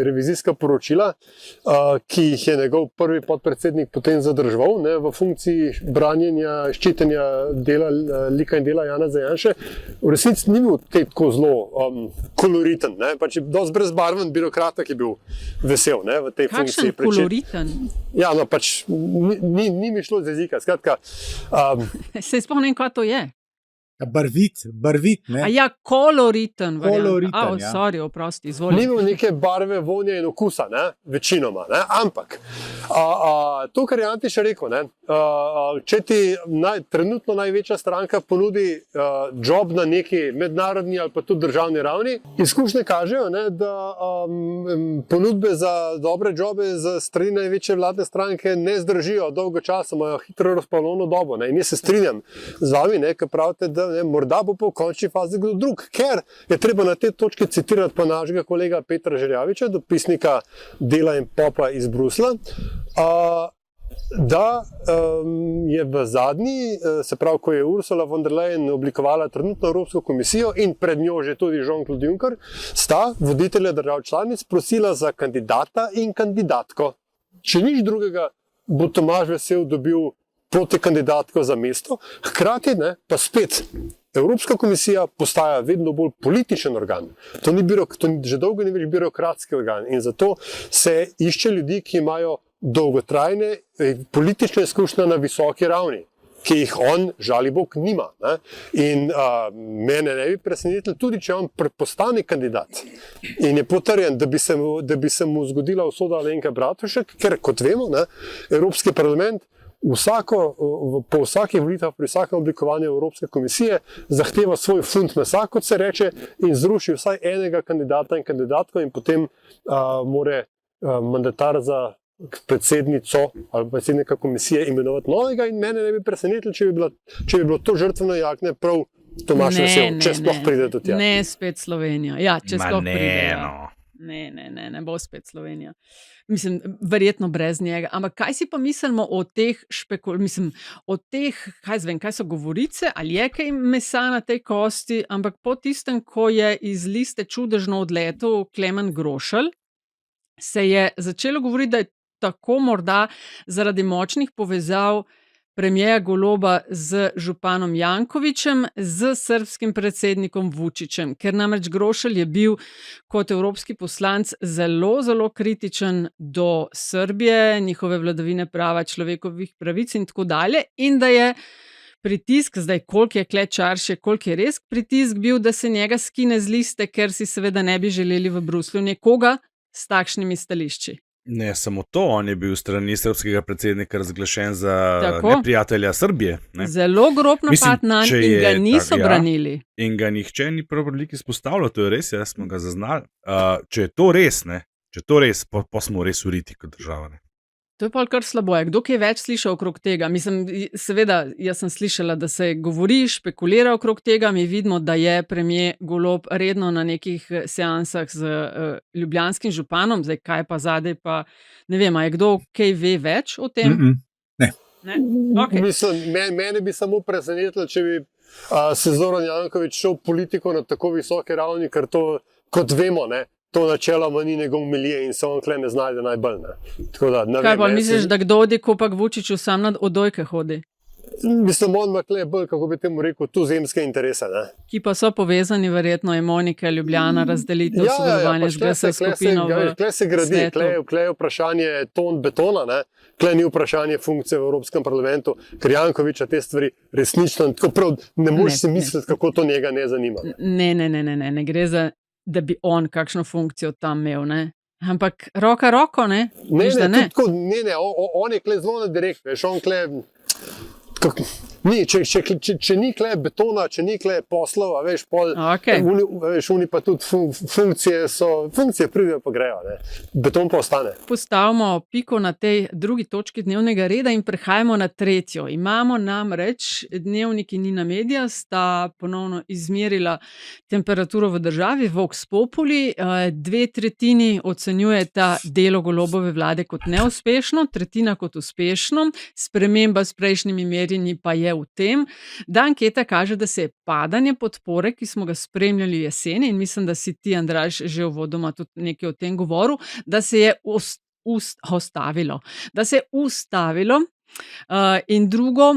revizijska poročila, ki jih je njegov prvi podpredsednik potem zadržal, ne, v funkciji branjenja, ščitenja dela, lika in dela Janeza Janše, v resnici ni bil tako zelo koloriten, ne, dosti brezbarven birokrat, ki je bil Vesel, ne, v tej funkciji. Kakšen koloriten? Ja, no, ni mi šlo z jezika, skratka. Se spomnim, kaj to je? Barvit, ne? A ja, koloriten. Koloriten, ja. Sorry, oprosti, izvoli. Ni imel neke barve, vonja in okusa, ne? Večinoma, ne? Ampak to, kar je Antiša rekel, ne? Če ti trenutno največja stranka ponudi job na neki mednarodni ali pa tudi državni ravni, izkušnje kažejo, ne, da ponudbe za dobre jobe za strani največje vladne stranke ne zdržijo dolgo časa, imajo hitro razplavljeno dobo. Ne? In jaz se strinjam z vami, ki pravite, da morda bo po končni fazi kdo drug, ker je treba na te točke citirati pa našega kolega Petra Žerjaviča, dopisnika Dela in Popa iz Bruslja, da je v zadnji, se pravi, ko je Ursula von der Leyen oblikovala trenutno Evropsko komisijo in pred njo že tudi Jean-Claude Juncker, sta voditelja držav članic prosila za kandidata in kandidatko. Če nič drugega, bo Tomaž Vesel dobil protikandidatko za mesto, hkrati pa spet Evropska komisija postaja vedno bolj političen organ. To že dolgo ni več birokratski organ in zato se išče ljudi, ki imajo dolgotrajne politične izkušnje na visoki ravni, ki jih on, žali Bog, nima. Ne? In mene ne bi presenetilo, tudi če on postane kandidat in je potrjen, da bi se mu zgodila usoda Alenke Bratušek, ker, kot vemo, ne, Evropski parlament po vsakih volitvah, pri vsakem oblikovanju Evropske komisije zahteva svoj funt mesa, kot se reče, in zruši vsaj enega kandidata in kandidatko in potem more mandatar za predsednico ali predsednika komisije imenovati novega in mene ne bi presenetilo, če bi bilo to žrtveno jakne prav Tomaž Vesel, če sploh pride do tja. Ne spet Slovenija. Ja, če sploh pride. No. Ne bo spet Slovenija. Mislim, verjetno brez njega. Ampak kaj si pa mislimo o teh kaj so govorice, ali je kaj mesa na tej kosti, ampak po tistem, ko je iz liste čudežno odletel Klemen Grošelj, se je začelo govoriti, da je tako morda zaradi močnih povezav premierja Goloba z županom Jankovićem, z srbskim predsednikom Vučićem, ker namreč Grošelj je bil kot evropski poslanec zelo, zelo kritičen do Srbije, njihove vladavine prava, človekovih pravic in tako dalje, in da je pritisk, zdaj koliko je klečarše, koliko je res pritisk bil, da se njega skine z liste, ker si seveda ne bi želeli v Bruslju nekoga s takšnimi stališči. Ne samo to, on je bil strani srbskega predsednika razglašen za Tako. neprijatelja Srbije. Ne? Zelo grob napad nanj če in ga je niso branili. In ga nihče ni prav veliko izpostavljal, to je res, jaz smo ga zaznali. Če je to res, pa smo res uriti kot država. Ne? To je pa kar slabo. Kdo kaj več sliša okrog tega? Mislim, seveda, jaz sem slišala, da se govori, špekulira okrog tega. Mi vidimo, da je premier Golob redno na nekih seansah z ljubljanskim županom. Zdaj, kaj pa zadaj, pa ne vem, a je kdo kaj ve več o tem? Ne. Okay. Mislim, mene bi samo presenetilo, če bi se Zoran Janković šel v politiko na tako visoke ravni, ker to, kot vemo, ne, to načeloma ni njegov milije in se on kle ne znajde najbolj. Ne. Tako da, ne Kaj vem, pa misliš, da kdo odi, ko pa k Vučiću sam na odojke hodi? Mislim, on ima kle bolj, kako bi temu rekel, tuzemske interese. Ne. Ki pa so povezani, verjetno je Monika, Ljubljana, razdelitev, sodelovanje z GS skupino v Kle se gradi, svetu. kle je vprašanje ton betona, ne. Kle ni vprašanje funkcije v Evropskem parlamentu, ker Jankovića te stvari resnično tako prav ne moreš si misliti, kako to njega ne zanima. Ne gre za, da bi on kakšno funkcijo tam imel, ne. Ampak roko, ne? Ne, on je kle zelo na direkt, veš, on kle... Če ni kle betona, če ni kle poslov, veš, oni pa tudi funkcije pridejo pa grejo, ne. Beton pa ostane. Postavimo piko na tej drugi točki dnevnega reda in prehajamo na tretjo. Imamo namreč dnevniki Nina Media sta ponovno izmerila temperaturo v državi, Vox Populi, 2/3 ocenjujeta delo Golobove vlade kot neuspešno, 1/3 kot uspešno, sprememba s prejšnjimi merjenji pa je v tem, da anketa kaže, da se je padanje podpore, ki smo ga spremljali jeseni, in mislim, da si ti, Andraž, že uvodoma tudi nekaj o tem govoril, da se je ustavilo. In drugo,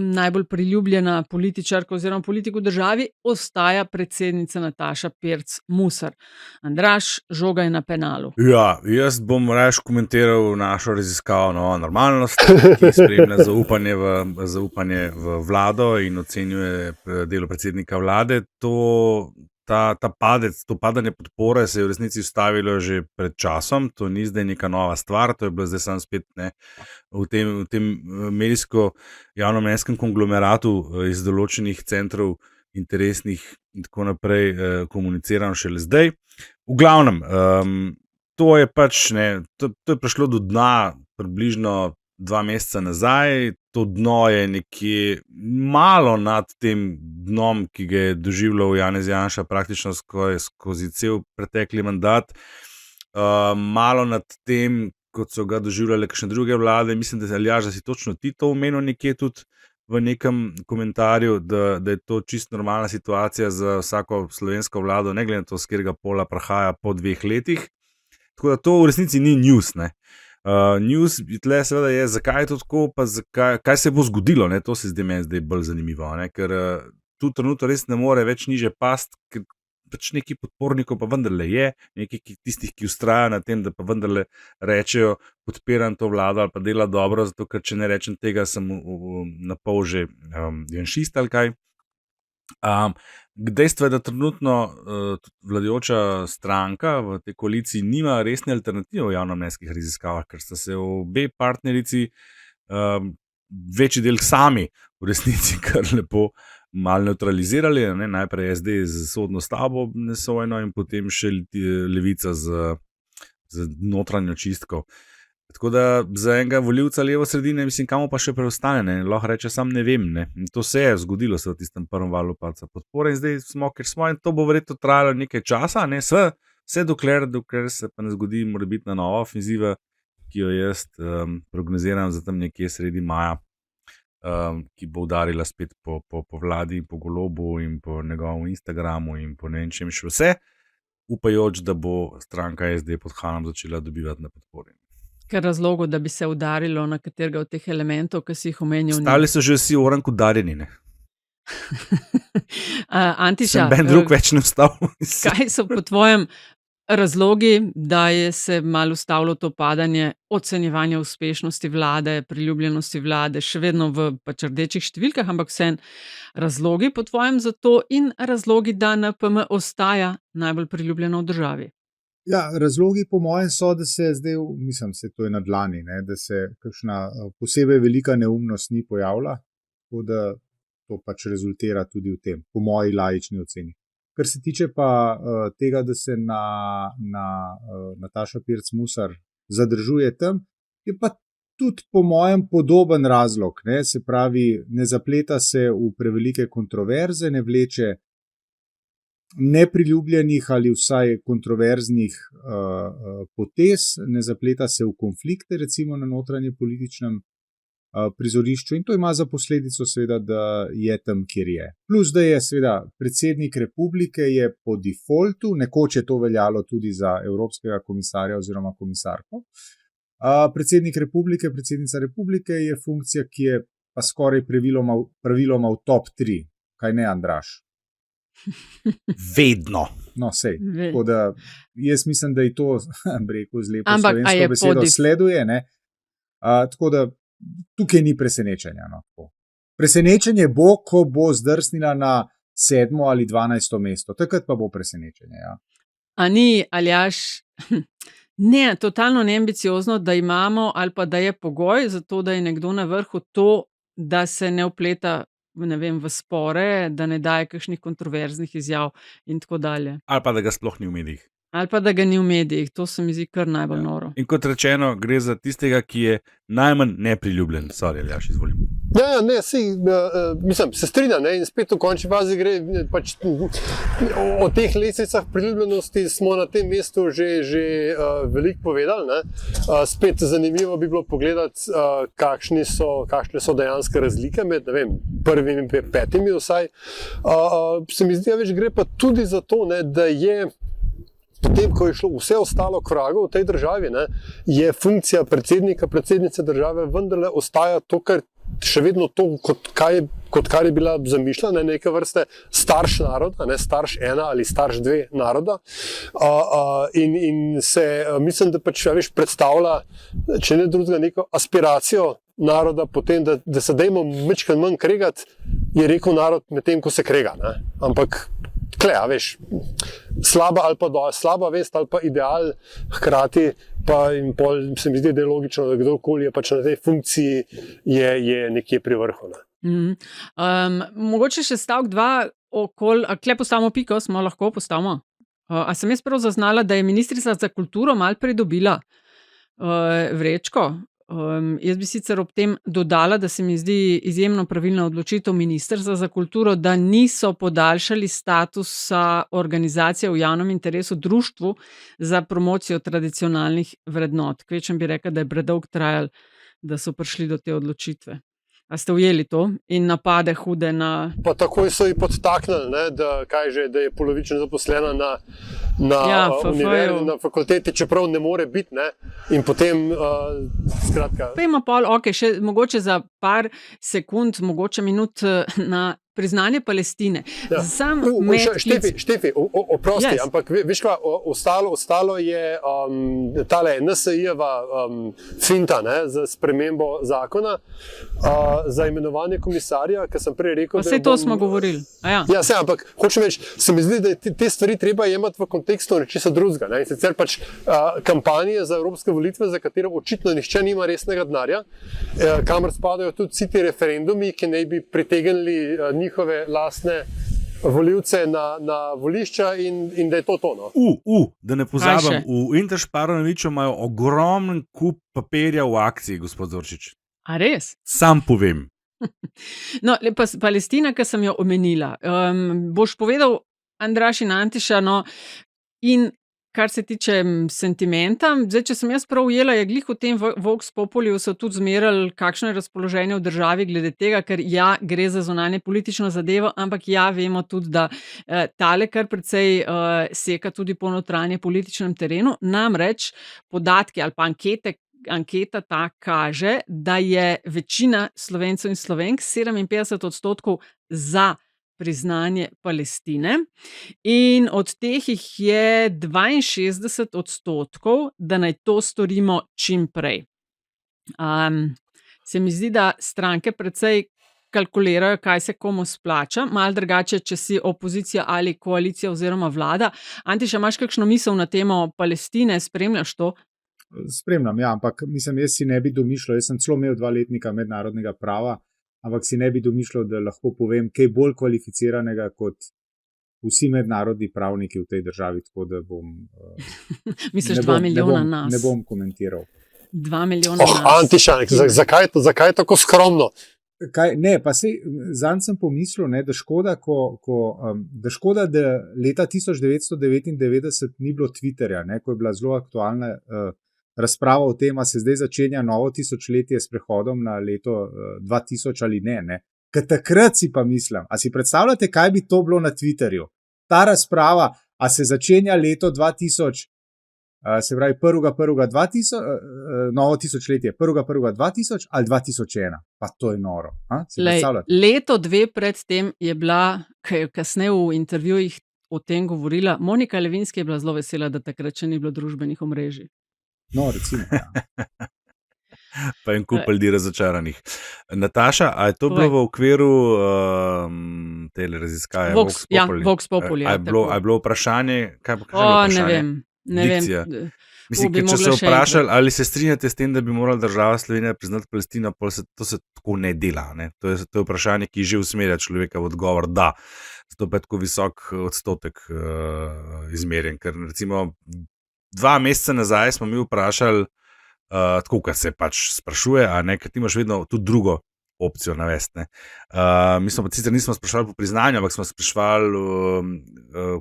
najbolj priljubljena političarka oziroma politik v državi ostaja predsednica Nataša Pirc Musar. Andraž, žoga je na penalu. Ja, jaz bom raje komentiral našo raziskavo Nova normalnost, ki spremlja zaupanje v vlado in ocenjuje delo predsednika vlade. To padanje podpore se je v resnici ustavilo že pred časom, to ni zdaj neka nova stvar, to je bilo zdaj samo spet v tem medijsko javnomnenjskem konglomeratu iz določenih centrov interesnih in tako naprej komunicirano šele zdaj. V glavnem, to je pač, to je prišlo do dna približno 2 meseca nazaj, to dno je nekje malo nad tem dnom, ki ga je doživljal Janez Janša praktično skozi cel pretekli mandat, malo nad tem, kot so ga doživljale kakšne druge vlade. Mislim, da si točno ti to omenil nekje tudi v nekem komentarju, da je to čisto normalna situacija za vsako slovensko vlado, ne glede na to, s katerega pola prihaja po 2 letih. Tako da to v resnici ni news, ne. News tle seveda je, zakaj je to tako, pa kaj se bo zgodilo, ne? To se meni zdaj bolj zanimivo, ne? Ker tu trenutno res ne more več niže past, ker pač neki podpornikov pa vendarle je, neki tistih, ki vztrajajo na tem, da pa vendarle rečejo, podpiram to vlado ali pa dela dobro, zato ker če ne rečem tega, sem na pol že janšist ali kaj. Dejstvo je, da trenutno vladajoča stranka v tej koaliciji nima resne alternative v javnomnenjskih raziskavah, ker sta se obe partnerici večji del sami v resnici kar lepo malo neutralizirali, ne? Najprej SD z sodno stavbo nesojno in potem še Levica z notranjo čistko. Tako da za enega volivca levo sredine, mislim, kamo pa še preostane, ne? Lahko reče, sam ne vem, ne? In to se je zgodilo v tistem prvem valu padca podpore in zdaj smo, ker smo, in to bo verjetno trajalo nekaj časa, ne? Vse dokler se pa ne zgodi morebitna nova ofenziva, ki jo jaz prognoziram za tam nekje sredi maja, ki bo udarila spet po vladi, po Golobu in po njegovem Instagramu in po ne vem čem še vse, upajoč, da bo stranka SD pod Hanom začela dobivati na podpori. Ker razlogov, da bi se udarilo na katerega od teh elementov, ki si jih omenil. Stali so že vsi orank udarjeni, ne? Antiša, Ben drug več ne vstal. Kaj so po tvojem razlogi, da je se malo ustavilo to padanje ocenjevanja uspešnosti vlade, priljubljenosti vlade, še vedno v pač rdečih številkah, ampak vseeno razlogi po tvojem za to in razlogi, da NPM ostaja najbolj priljubljena v državi? Ja, razlogi po mojem so, da se zdaj, mislim, se to je na dlani, ne, da se kakšna posebej velika neumnost ni pojavila, tako da to pač rezultira tudi v tem, po moji laični oceni. Kar se tiče pa tega, da se Nataša Pirc Musar zadržuje tam, je pa tudi po mojem podoben razlog, ne, se pravi, ne zapleta se v prevelike kontroverze, ne vleče nepriljubljenih ali vsaj kontroverznih potez, ne zapleta se v konflikte, recimo na notranje političnem prizorišču in to ima za posledico seveda, da je tam, kjer je. Plus, da je seveda predsednik republike je po defaultu, nekoč je to veljalo tudi za evropskega komisarja oziroma komisarko, predsednik republike, predsednica republike je funkcija, ki je pa skoraj praviloma v top 3, kaj ne, Andraž? Vedno. No, sej. Tako da jaz mislim, da je to, rekel z lepo slovensko besedo, sleduje, ne? Tako da tukaj ni presenečenja. No, presenečenje bo, ko bo zdrsnila na 7. ali 12. mesto. Takrat pa bo presenečenje, ja. A ni, Aljaž, ne, totalno neambiciozno, da imamo ali pa da je pogoj za to, da je nekdo na vrhu to, da se ne vpleta v spore, da ne daje kakšnih kontroverznih izjav in tako dalje. Ali pa da ga sploh ni v medijih. Ali pa da ga ni v medijih, to se mi zdi kar najbolj noro. In kot rečeno, gre za tistega, ki je najmanj nepriljubljen. Sorry, Aljaž, izvolim. Ja, ne, mislim, se strinjam, ne, in spet v končni fazi gre pač o teh lestvicah priljubljenosti smo na tem mestu že veliko povedali, ne. Spet zanimivo bi bilo pogledati, kakšne so dejanske razlike med, ne vem, prvimi in petimi vsaj. Se mi zdi, več gre pa tudi za to, ne, da je potem, ko je šlo vse ostalo k vragu v tej državi, ne, je funkcija predsednika, predsednice države vendarle ostaja to, kar še vedno to, kot kar je bila zamišljena, neke vrste starš naroda, ne, starš 1 ali starš 2 naroda. In se, mislim, da pač več predstavlja, če ne drugega, neko aspiracijo naroda potem, da se dajmo majčkeno manj kregati, je rekel narod med tem, ko se krega. Ne. Ampak slaba vest ali pa ideal hkrati, pa in pol se mi zdi, da je logično, da kdorkoli je pač na tej funkciji je nekje pri vrhu. Ne. Mogoče še stavek 2 kle postavimo piko, smo lahko postavimo. A sem jaz prav zaznala, da je ministrica za kulturo malo pridobila vrečko? Jaz bi sicer ob tem dodala, da se mi zdi izjemno pravilna odločitev ministrstva za kulturo, da niso podaljšali statusa organizacije v javnem interesu društvu za promocijo tradicionalnih vrednot. Kvečem bi rekla, da je predolgo trajalo, da so prišli do te odločitve. A ste ujeli to in napade hude na... Pa takoj so ji podtaknili, ne, da je polovično zaposlena na univerzi, na fakulteti, čeprav ne more biti, ne, in potem skratka... Pejmo pol, še mogoče za par sekund, mogoče minut na priznanje Palestine. Ja. Štefi, oprosti, yes. Ampak veš kaj, ostalo je tale NSI-jeva finta, ne, za spremembo zakona, za imenovanje komisarja, ker sem prej rekel, pa to smo govorili. Ja, ampak hočem reči, se mi zdi, da te stvari treba jemati v kontekstu nečesa drugega, ne, in sicer pač kampanje za evropske volitve, za katero očitno nihče nima resnega denarja, kamor spadajo tudi vsi ti referendumi, ki naj bi pritegnili njihove lastne volivce na volišča in da je to. No. Da ne pozabim, v Interšparonoviču imajo ogromen kup papirja v akciji, gospod Zorčič. A res? Sam povem. No, pa Palestina, ki sem jo omenila. Boš povedal, Andraž in Antiša, no, in kar se tiče sentimenta, zdaj, če sem jaz prav ujela, je glih v tem Vox Populiju so tudi zmerali, kakšno je razpoloženje v državi glede tega, ker gre za zunanje politično zadevo, ampak vemo tudi, da tale kar precej seka tudi po notranje političnem terenu, namreč podatki ali pa anketa ta kaže, da je večina Slovencev in Slovenk, 57% za priznanje Palestine in od teh jih je 62%, da naj to storimo čim prej. Se mi zdi, da stranke precej kalkulirajo, kaj se komu splača, malo drugače, če si opozicija ali koalicija oziroma vlada. Antiša, imaš kakšno misel na temo Palestine, spremljaš to? Spremljam, ja, ampak mislim, jaz si ne bi domišljal, jaz sem celo imel 2 letnika mednarodnega prava, ampak si ne bi domišljal, da lahko povem kaj bolj kvalificiranega kot vsi mednarodni pravniki v tej državi, tako da bom... Misliš 2 milijona nas? Ne bom komentiral. 2 milijona nas. Antiša, zakaj tako skromno? Ne, pa sej, zanj sem pomislil, ne, da škoda, da leta 1999 ni bilo Twitterja, ne, ko je bila zelo aktualna razprava o tem, a se zdaj začenja novo tisočletje s prehodom na leto 2000 ali ne. Ker takrat si pa mislim, a si predstavljate, kaj bi to bilo na Twitterju? Ta razprava, a se začenja leto 2000, se pravi 1.1.2000, novo tisočletje, 1.1.2000 ali 2001. Pa to je noro. Leto 2 pred tem je bila, ki je kasneje v intervjujih o tem govorila, Monika Levinski je bila zelo vesela, da takrat še ni bilo družbenih omrežij. No, recimo, ja. Pa en kup ljudi razočaranih. Nataša, a je to bilo v okviru tele raziskave? Vox Populi. A je bilo vprašanje? Kaj vprašanje? Ne vem. Mislim, če se vprašali, ali se strinjate s tem, da bi morala država Slovenija priznati Palestino, to se tako ne dela. Ne? To je vprašanje, ki že usmerja človeka v odgovor, da. Zato pa je tako visok odstotek izmerjen. Ker recimo 2 meseca nazaj smo mi vprašali, tako, kar se pač sprašuje, a ne, ker ti imaš vedno tudi drugo opcijo navesti. Mi smo pa sicer nismo sprašvali po priznanju, ampak smo sprašvali,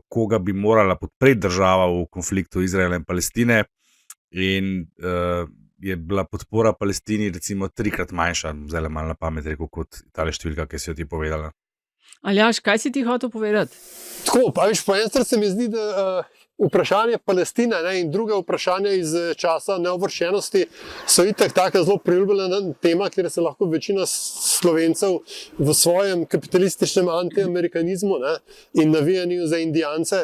koga bi morala podpreti država v konfliktu Izraela in Palestine, in je bila podpora Palestini recimo 3-krat manjša, zdaj malo na pamet rekel, kot tale številka, ki si jo ti povedala. Aljaž, kaj si ti hotel povedati? Tako, pa viš, po eni strani se mi zdi, da vprašanje Palestine, ne, in druge vprašanja iz časa neovršenosti so itak taka zelo priljubljena tema, kjer se lahko večina Slovencev v svojem kapitalističnem antiamerikanizmu, ne, in navijanju za Indijance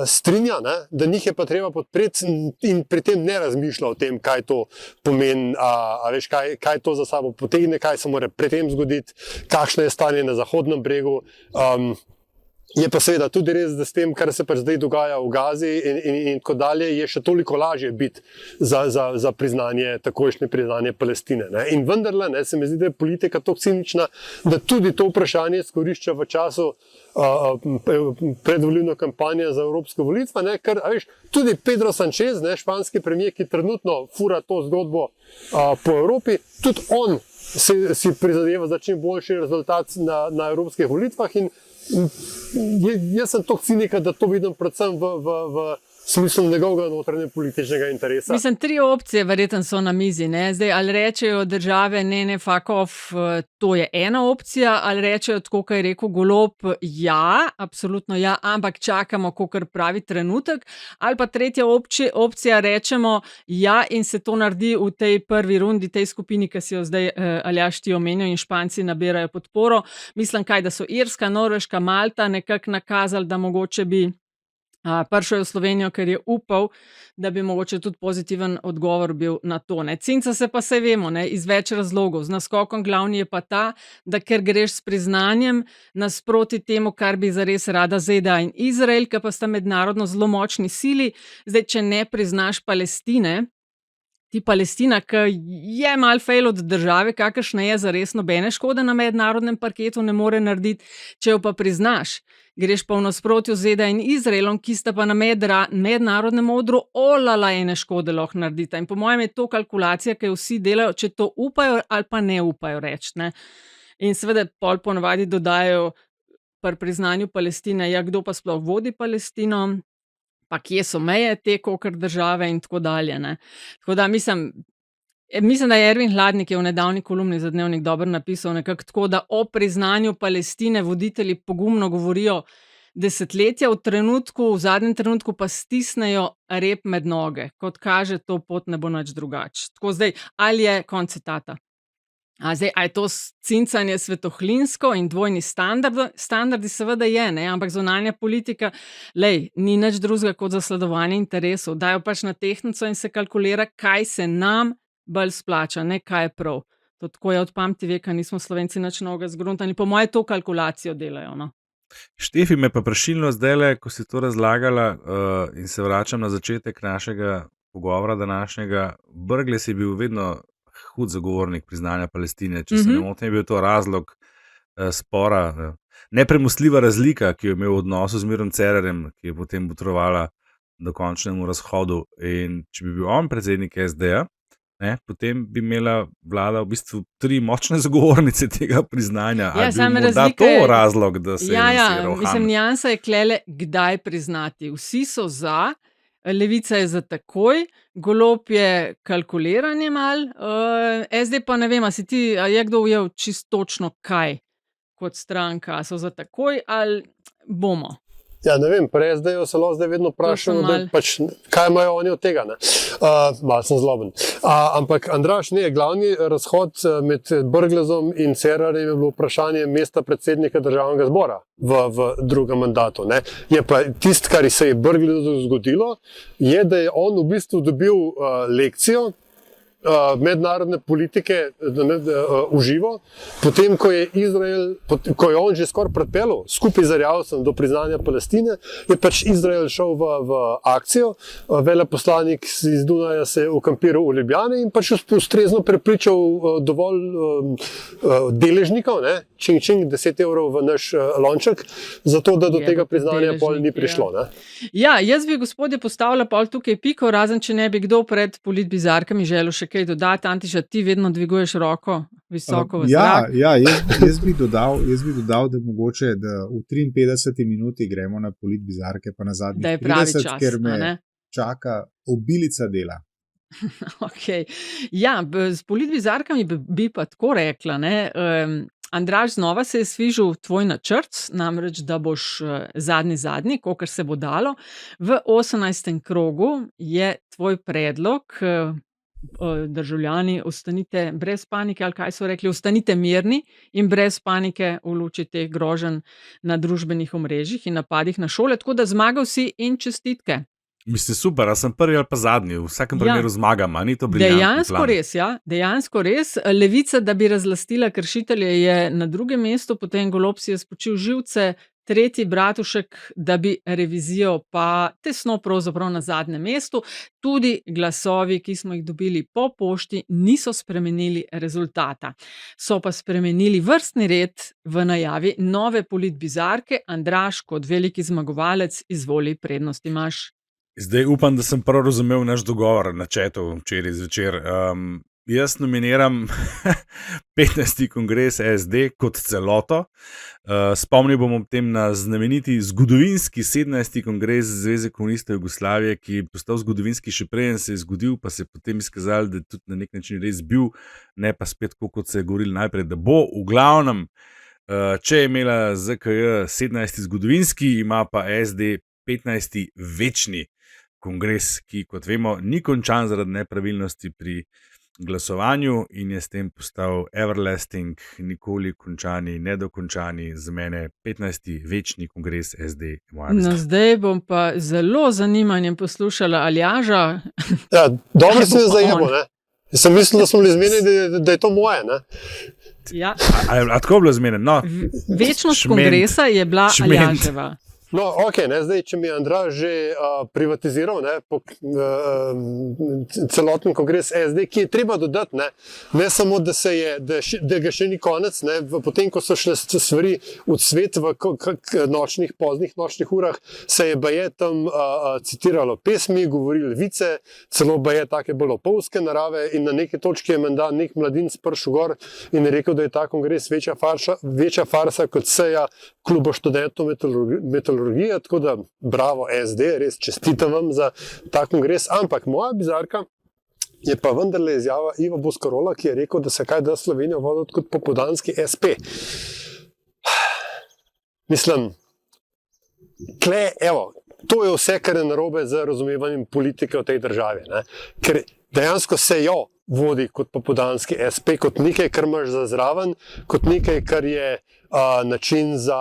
strinja, ne, da njih je pa treba podpreti in pri tem ne razmišlja o tem, kaj to pomeni, veš, kaj to za sabo potegne, kaj se mora pri tem zgoditi, kakšno je stanje na Zahodnem bregu. Je pa seveda tudi res, da s tem, kar se pač zdaj dogaja v Gazi in tako dalje, je še toliko lažje biti za priznanje, takojšnje priznanje Palestine. Ne. In vendarle, ne, se mi zdi, da je politika tako cinična, da tudi to vprašanje izkorišča v času predvolilne kampanje za evropske volitve, ne, ker veš, tudi Pedro Sanchez, ne, španski premier, ki trenutno fura to zgodbo po Evropi, tudi on si prizadeva za čim boljši rezultat na evropskih volitvah in jaz sem toliko cinika, da to vidim predvsem v smislu njegovega notranje političnega interesa. Mislim, 3 opcije verjetno so na mizi, ne? Zdaj, ali rečejo države, ne, fuck off, to je ena opcija, ali rečejo, tako kot je rekel Golob, ja, absolutno ja, ampak čakamo, kakor pravi trenutek, ali pa tretja opcija, rečemo ja in se to naredi v tej prvi rundi, tej skupini, ki si jo zdaj Aljaž ti omenil, in Španci nabirajo podporo. Mislim, da so Irska, Norveška, Malta nekako nakazali, da mogoče bi prišel je v Slovenijo, ker je upal, da bi mogoče tudi pozitiven odgovor bil na to. Ne. Cinca se pa saj vemo, ne, iz več razlogov. Z naskokom glavni je pa ta, da ker greš s priznanjem nasproti temu, kar bi zares rada ZDA in Izrael, ki pa sta mednarodno zelo močni sili. Zdaj, če ne priznaš Palestine, ti Palestina, ki je mal fail od države, kakršna je, zares nobene škode na mednarodnem parketu ne more narediti, če jo pa priznaš. Greš pa v nasprotju z ZDA in Izraelom, ki sta pa na mednarodnem odru olala ene škode lahko naredita. In po mojem je to kalkulacija, ki jo vsi delajo, če to upajo ali pa ne upajo reči. Ne. In seveda pol ponavadi dodajo pri priznanju Palestine, ja, kdo pa sploh vodi Palestino, pa kje so meje te kakor države in tako dalje. Ne. Tako da mislim, da je Ervin Hladnik je v nedavni kolumni za Dnevnik dobro napisal nekako tako, da o priznanju Palestine voditelji pogumno govorijo desetletja, v zadnjem trenutku pa stisnejo rep med noge. Kot kaže, to pot ne bo nič drugače. Tako zdaj, ali je konec citata. Zdaj, a je to cincanje svetohlinsko in dvojni standardi seveda je, ne? Ampak zunanja politika, ni nič drugega kot zasledovanje interesov. Dajo pač na tehtnico in se kalkulira, kaj se nam bolj splača, ne kaj je prav. To tako je od pameti veka, nismo Slovenci nič novega zgruntani. Po moje to kalkulacijo delajo. No. Štefi me pa prešilno zdajle, ko si to razlagala in se vračam na začetek našega pogovora današnjega. Brglez je bil vedno hud zagovornik priznanja Palestine. Če se ne motim, je bil to razlog spora, nepremostljiva razlika, ki jo je imel v odnosu z Mirom Cerarjem, ki je potem botrovala dokončnemu razhodu. In če bi bil on predsednik SD-ja, potem bi imela vlada v bistvu 3 močne zagovornice tega priznanja. Ja, Ali bi morda to razlog, da se je lansiral mislim, nijansa je klele, kdaj priznati. Vsi so za, Levica je za takoj, Golob je kalkuliranje mal, SD pa ne vem, a je kdo ujel čisto točno kaj kot stranka, so za takoj ali bomo? Ja, ne vem, pri SD-ju se lahko zdaj vedno vprašam, kaj imajo oni od tega. Malo sem zloben. Ampak, Andraž, glavni razhod med Brglezom in Cerarjem je bilo vprašanje mesta predsednika državnega zbora v drugem mandatu. Je pa tisto, kar se je Brglezu zgodilo, je, da je on v bistvu dobil lekcijo mednarodne politike uživo, potem, ko je Izrael, ko je on že skoraj pripeljal skupaj z Erjavcem do priznanja Palestine, je pač Izrael šel v akcijo, veleposlanik iz Dunaja se je ukampiral v Ljubljani in pač ustrezno prepričal dovolj deležnikov, čing, 10 evrov v naš lonček, zato da do tega priznanja pol ni prišlo. Ja, jaz bi, gospodje, postavila pol tukaj piko, razen če ne bi kdo pred politbizarkami želel še kaj dodati. Antiša, ti vedno dviguješ roko visoko v zrak. Ja, jaz bi dodal, da mogoče da v 53 minuti gremo na politbizarke, pa na zadnjih 30, čas, ker me čaka obilica dela. Okay. Ja, s politbizarkami bi pa tako rekla, Andraž, znova se je svižil tvoj načrt, namreč, da boš zadnji, kolikor se bo dalo. V 18. krogu je tvoj predlog, državljani, ostanite brez panike, ali kaj so rekli, ostanite mirni in brez panike v luči teh groženj na družbenih omrežjih in napadih na šole, tako da zmagal si in čestitke. Mislim, super, a sem prvi ali pa zadnji, v vsakem primeru zmagam, a ni to briljantni plan? Dejansko res. Levica, da bi razlastila kršitelje, je na drugem mestu, potem Golob si je spočil živce, tretji Bratušek, da bi revizijo pa tesno pravzaprav na zadnjem mestu. Tudi glasovi, ki smo jih dobili po pošti, niso spremenili rezultata. So pa spremenili vrstni red v najavi nove politbizarke. Andraž, kot veliki zmagovalec, izvoli, prednost imaš. Zdaj upam, da sem prav razumel naš dogovor na chatu včeraj zvečer. Jaz nominiram 15. kongres SD kot celoto. Spomnil bom ob tem na znameniti zgodovinski 17. kongres Zveze komunistov Jugoslavije, ki je postal zgodovinski še preden se je zgodil, pa se je potem izkazalo, da je tudi na nek način res bil, ne pa spet, kot se je govorilo najprej, da bo. V glavnem, če je imela ZKJ 17. zgodovinski, ima pa SD 15. večni kongres, ki, kot vemo, ni končan zaradi nepravilnosti pri glasovanju in je s tem postal everlasting, nikoli končani, nedokončani, za mene 15. večni kongres SD. No, zdaj bom pa zelo zanimanjem poslušala Aljaža. Ja, dobro se je zajemo, ne? Jaz sem mislil, da smo bili zmenjeni, da je to moje, ne? Ja. A tako bilo zmenjeno? No. Večnost kongresa je bila Aljaževa. No, ok, zdaj, če mi je Andraž že privatiziral celoten kongres SD, ki je treba dodati, ne samo, da ga še ni konec, potem, ko so šle stvari v cvet v poznih nočnih urah, se je baje tam citiralo pesmi, govorili vice, celo baje take bolj opovske narave in na neki točki je menda nek mladinc prišel gor in je rekel, da je ta kongres večja farsa kot seja kluba študentov metalurgije, tako da bravo SD, res čestitam vam za ta kongres, ampak moja bizarka je pa vendarle izjava Iva Boscarola, ki je rekel, da se kaj da Slovenijo voditi kot popoldanski SP. Mislim, to je vse, kar je narobe z razumevanjem politike v tej državi, ker dejansko se jo vodi kot popoldanski SP, kot nekaj, kar imaš za zraven, kot nekaj, kar je način za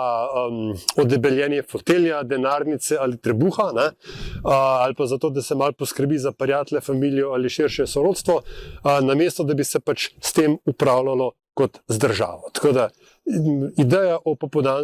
odebeljenje fotelja, denarnice ali trebuha, ali pa zato, da se malo poskrbi za prijatelje, familijo ali širše sorodstvo, namesto da bi se pač s tem upravljalo kot z državo. Tako da ideja o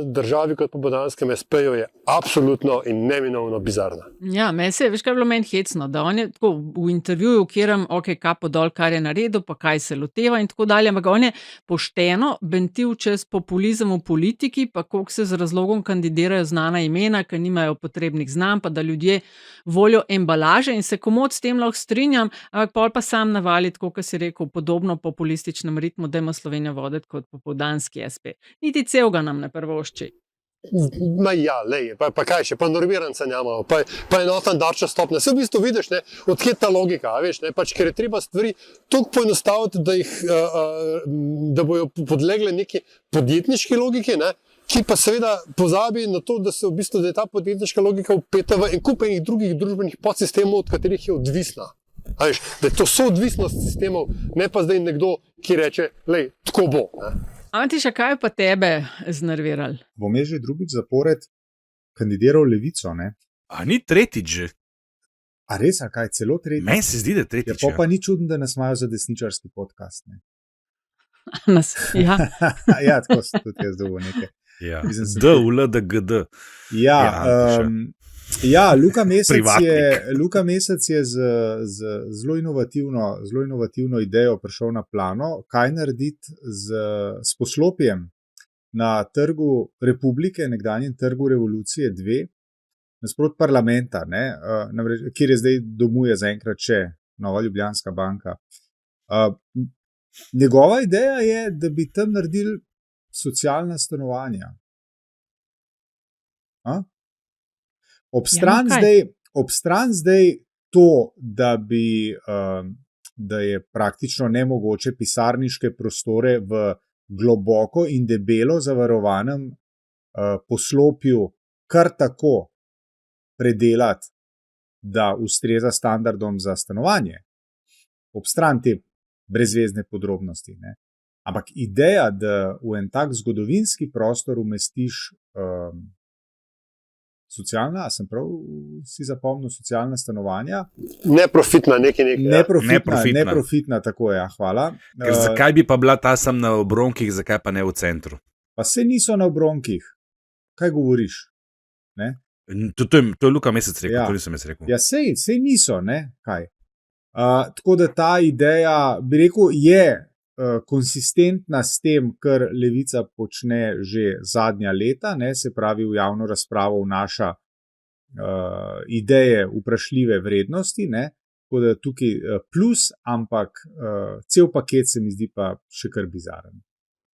državi kot popoldanskem SP-ju je absolutno in neminovno bizarna. Ja, meni se je, veš, kaj je bilo meni hecno, da on je tako v intervjuju, v katerem, kapo dol, kar je naredil, pa kaj se loteva in tako dalje, ampak on je pošteno bentil čez populizem v politiki, pa koliko se z razlogom kandidirajo znana imena, ki nimajo potrebnih znanj, pa da ljudje volijo embalaže in se komod s tem lahko strinjam, ampak pol pa sam navali, tako kot si rekel, podobno populističnem ritmu, da ima Slovenija voditi kot popoldanski SP. Niti celega nam ne prvošči. Pa kaj še, pa normiranca njamo, pa enoten darča stopnja. Se v bistvu vidiš, odkje ta logika, veš, pač, ker je treba stvari toliko poenostaviti, da bojo podlegle neki podjetniški logiki, ki pa seveda pozabi na to, da je ta podjetniška logika vpeta v en kup enih drugih družbenih podsistemov, od katerih je odvisna. Veš, da je to soodvisnost sistemov, ne pa zdaj nekdo, ki reče, tako bo. Antiša, kaj je pa tebe znerviralo? Bom je že drugič zapored kandidiral Levico, ne? A ni tretjič že? A res, a kaj, celo tretjič? Meni se zdi, da je tretjič. Ja, pa ni čudno, da nas imajo za desničarski podcast, ne? Ja. Ja, tako so tudi jaz dobil nekaj. Ja, DULDGD. Ja, Luka Mesec je z zelo inovativno idejo prišel na plano, kaj narediti s poslopjem na trgu Republike, nekdanjem trgu Revolucije 2, nasprot parlamenta, kjer je zdaj domuje zaenkrat še Nova Ljubljanska banka. Njegova ideja je, da bi tam naredili socialna stanovanja. Obstran zdaj to, da je praktično nemogoče pisarniške prostore v globoko in debelo zavarovanem poslopju kar tako predelati, da ustreza standardom za stanovanje. Obstran te brezvezne podrobnosti. Ampak ideja, da v en tak zgodovinski prostor umestiš socialna, sem prav si zapomnil, socialna stanovanja. Neprofitna, Neprofitna, tako je, hvala. Zakaj bi pa bila ta sem na obronkih, zakaj pa ne v centru? Pa se niso na obronkih. Kaj govoriš? To je Luka Mesec rekel, to nisem jaz rekel. Ja, sej niso, kaj. Tako da ta ideja, bi rekel, je konsistentna s tem, kar Levica počne že zadnja leta, se pravi v javno razpravo vnaša ideje vprašljive vrednosti, tako da tukaj plus, ampak cel paket se mi zdi pa še kar bizaren.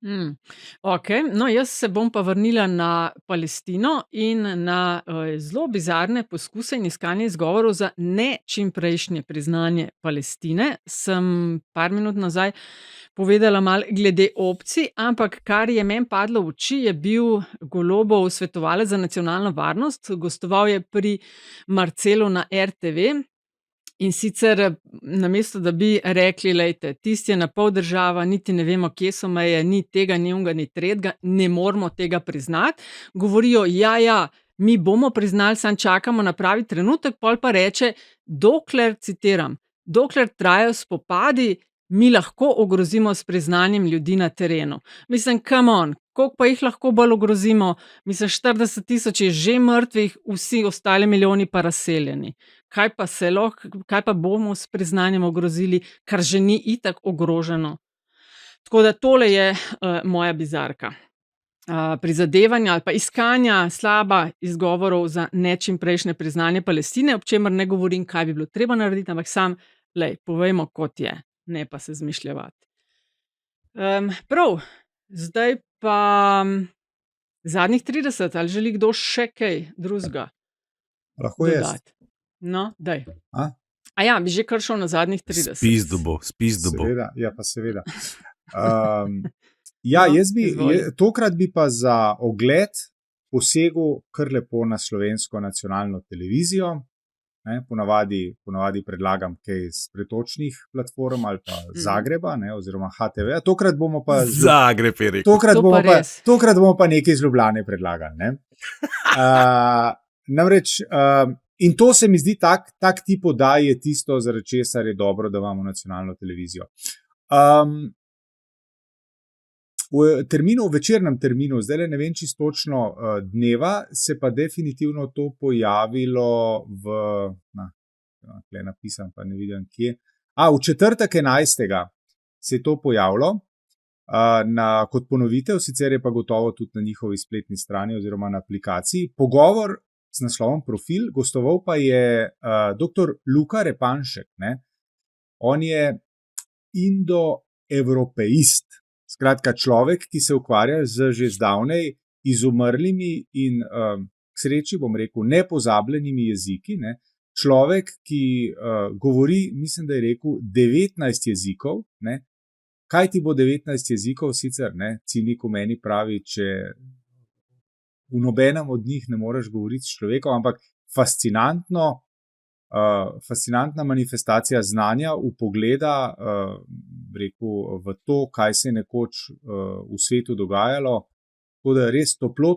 No, jaz se bom pa vrnila na Palestino in na zelo bizarne poskuse in iskanje izgovorov za nečimprejšnje priznanje Palestine. Sem par minut nazaj povedala malo glede opcij, ampak kar je meni padlo v oči, je bil Golobov svetovalec za nacionalno varnost. Gostoval je pri Marcelu na RTV. In sicer namesto, da bi rekli, lejte, tisti je na pol država, niti ne vemo, kje so meje, ni tega, ni unga, ni tretjega, ne moramo tega priznati. Govorijo, mi bomo priznali, sam čakamo na pravi trenutek, pol pa reče, citiram, dokler trajajo spopadi, mi lahko ogrozimo s priznanjem ljudi na terenu. Mislim, come on, koliko pa jih lahko bolj ogrozimo? Mislim, 40,000 je že mrtvih, vsi ostali milijoni pa razseljeni. Kaj pa bomo s priznanjem ogrozili, kar že ni itak ogroženo? Tako da tole je moja bizarka. Prizadevanja ali pa iskanja slaba izgovorov za nečimprejšnje priznanje Palestine, ob čemer ne govorim, kaj bi bilo treba narediti, ampak sam, povejmo, kot je, ne pa se zmišljavati. Prav, zdaj pa zadnjih 30, ali želi kdo še kaj drugega? Lahko jaz. No, daj. Bi že kar šel na zadnjih 30. Spizdu bo. Seveda, ja pa seveda. Jaz bi, tokrat bi pa za ogled posegel kar lepo na Slovensko nacionalno televizijo. Ponavadi predlagam kaj z pretočnih platform ali pa Zagreba, oziroma HTV. Tokrat bomo pa Zagreb je rekel. Tokrat bomo pa nekaj iz Ljubljane predlagali. Namreč, in to se mi zdi tak tip oddaj je tisto, zaradi česar je dobro, da imamo nacionalno televizijo. V večernem terminu, zdaj ne vem čisto točno dneva, se pa definitivno to pojavilo tukaj napisam, pa ne vidim kje. V četrtek 11. se je to pojavilo kot ponovitev, sicer je pa gotovo tudi na njihovi spletni strani oziroma na aplikaciji. Pogovor s naslovom Profil, gostoval pa je dr. Luka Repanšek. On je indoevropeist. Skratka, človek, ki se ukvarja z že zdavnej izumrlimi in k sreči, bom rekel, nepozabljenimi jeziki. Človek, ki govori, mislim, da je rekel 19 jezikov. Kaj ti bo 19 jezikov sicer? Cinik v meni pravi, če v nobenem od njih ne moreš govoriti s človekom, ampak fascinantna manifestacija znanja, vpogleda v to, kaj se je nekoč v svetu dogajalo. Tako da res toplo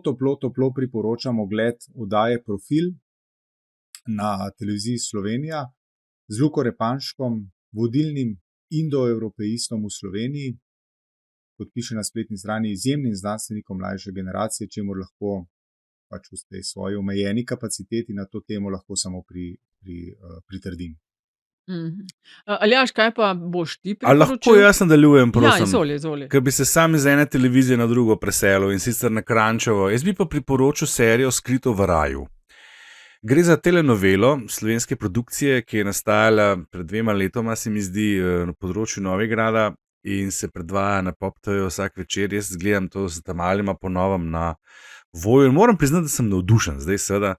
priporočam ogled oddaje Profil na televiziji Slovenija z Luko Repanškom, vodilnim indoevropeistom v Sloveniji, kot piše na spletni strani, izjemnim znanstvenikom mlajše generacije, čemur lahko pač v tej svoji omejeni kapaciteti na to temo lahko samo pritrdim. Aljaž, kaj pa boš ti A lahko priporočil? jaz nadaljujem, prosim? Izvoli. Ker bi se sam iz ene televizije na drugo preselil, in sicer na Kranjčevo. Jaz bi pa priporočil serijo Skrito v raju. Gre za telenovelo slovenske produkcije, ki je nastajala pred 2 letoma, se mi zdi, na področju Novigrada in se predvaja na Pop TV vsak večer. Jaz gledam to z Tamalima po novem na Voju in moram priznati, da sem navdušen. Zdaj seveda,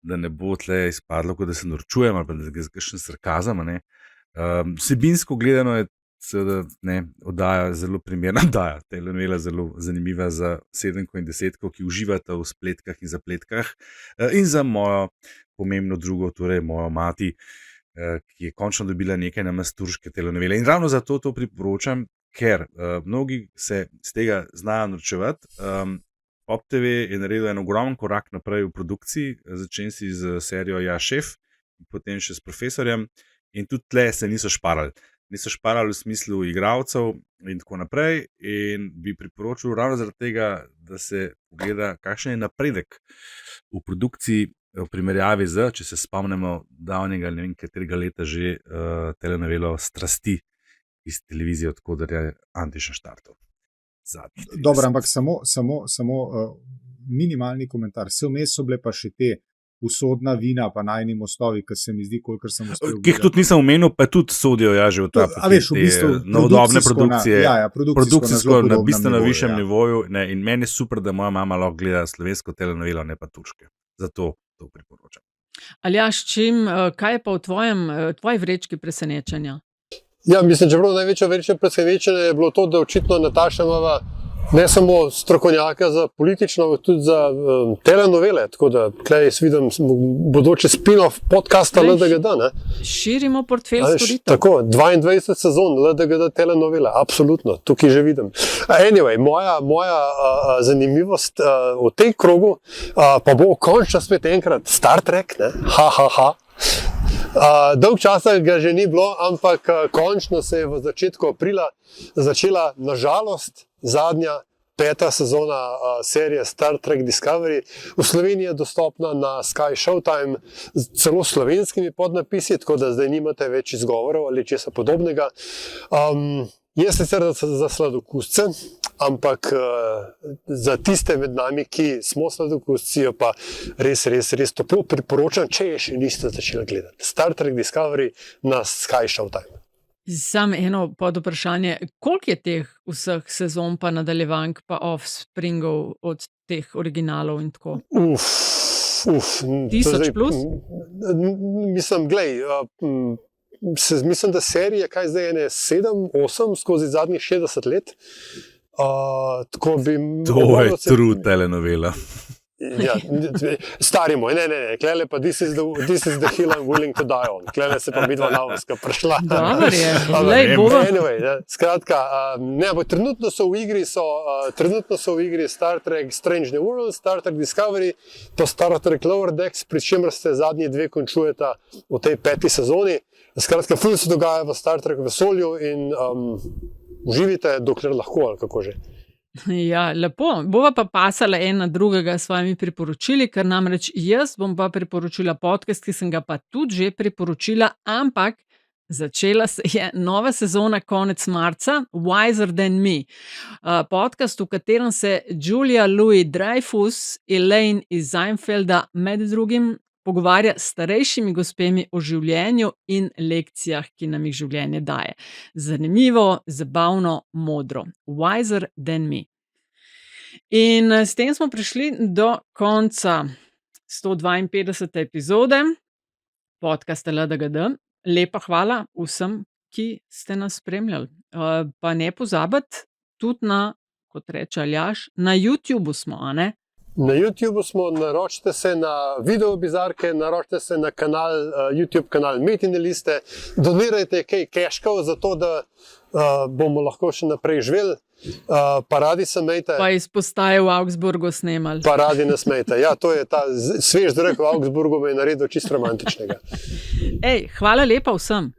da ne bo tle izpadlo, kot da se norčujem ali pa da je kakšen sarkazem. Vsebinsko gledano je seveda oddaja zelo primerna oddaja. Telenovela zelo zanimiva za 7 in 10, ki uživata v spletkah in zapletkah, in za mojo pomembno drugo, torej mojo mati, ki je končno dobila nekaj namest turške telenovele. In ravno zato to priporočam, ker mnogi se z tega znajo norčevati. Pop TV je naredil en ogromen korak naprej v produkciji, začen si z serijo Ja, šef, potem še s Profesorjem, in tudi tle se niso šparali. Niso šparali v smislu igralcev in tako naprej, in bi priporočil ravno zaradi tega, da se pogleda, kakšen je napredek v produkciji v primerjavi z, če se spomnimo davnega, ne vem katerega leta že, telenovelo Strasti iz televizije, od koder je Antiša štartov. Dobro, ampak samo minimalni komentar. Vse vmes so bile pa še te Usodna vina, pa Najini mostovi, ki se mi zdi, kolikor sem uspel Ki jih tudi nisem omenil, pa tudi sodijo že v ta novodobne produkcije. Produkcijsko na bistveno višjem nivoju. In meni je super, da moja mama lahko gleda slovensko telenovelo, ne pa turške. Zato to priporočam. Aljaž, kaj je pa v tvoji vrečki presenečenja? Ja, mislim, da je bilo največje presenečenje je bilo to, da očitno Nataša imava ne samo strokovnjaka za politično, ampak tudi za telenovele. Tako da tukaj jaz vidim bodoči spin-off podcasta LDGD. Širimo portfelj storitev. Tako, 22 sezon LDGD telenovele, absolutno, tukaj že vidim. Anyway, moja zanimivost v tej krogu pa bo končno spet enkrat Star Trek, Dolg časa ga že ni bilo, ampak končno se je v začetku aprila začela, nažalost, zadnja 5. sezona serije Star Trek Discovery. V Sloveniji je dostopna na Sky Showtime z celo slovenskimi podnapisi, tako da zdaj nimate več izgovorov ali česa podobnega. Je sicer za sladokusce, ampak za tiste med nami, ki smo sladokusci, jo pa res toplo priporočam, če je še niste začeli gledati. Star Trek Discovery na Sky Showtime. Samo eno podvprašanje. Koliko je teh vseh sezon pa nadaljevank pa offspringov od teh originalov in tako? 1000 plus? Mislim, glej, mislim, da serije, kaj zdaj je 7-8 skozi zadnjih 60 let. To je true telenovela. Ja, stari moj, ne, klele pa this is the hill I'm willing to die on. Klele se pa midva navska prišla. Dobar je, lej, bova. Anyway, ja, skratka, trenutno so v igri Star Trek Strange New World, Star Trek Discovery, pa Star Trek Lower Decks, pri čemer se zadnji dve končujeta v tej 5. sezoni. Skratka, ful se dogaja v Star Trek vesolju in uživite, dokler lahko, ali kako že. Ja, lepo. Bova pa pasala ena drugega s svojimi priporočili, ker namreč jaz bom pa priporočila podcast, ki sem ga pa tudi že priporočila, ampak začela se je nova sezona konec marca, Wiser Than Me. Podcast, v katerem se Julia Louis-Dreyfus, Elaine iz Seinfelda med drugim pogovarja s starejšimi gospemi o življenju in lekcijah, ki nam jih življenje daje. Zanimivo, zabavno, modro. Wiser Than Me. In s tem smo prišli do konca 152. epizode podcasta LDGD. Lepa hvala vsem, ki ste nas spremljali. Pa ne pozabiti, tudi na, kot reče Aljaž, na YouTubeu smo, a ne? Na YouTubeu smo, naročite se na video bizarke, naročite se na YouTube kanal Metine liste, donirajte kaj keškov za to, da bomo lahko še naprej živeli. Pa radi se mejte. Pa iz postaje v Augsburgu snemali. Pa radi ne smejte. Ja, to je ta svež zrak v Augsburgu me je naredil čisto romantičnega. Hvala lepa vsem.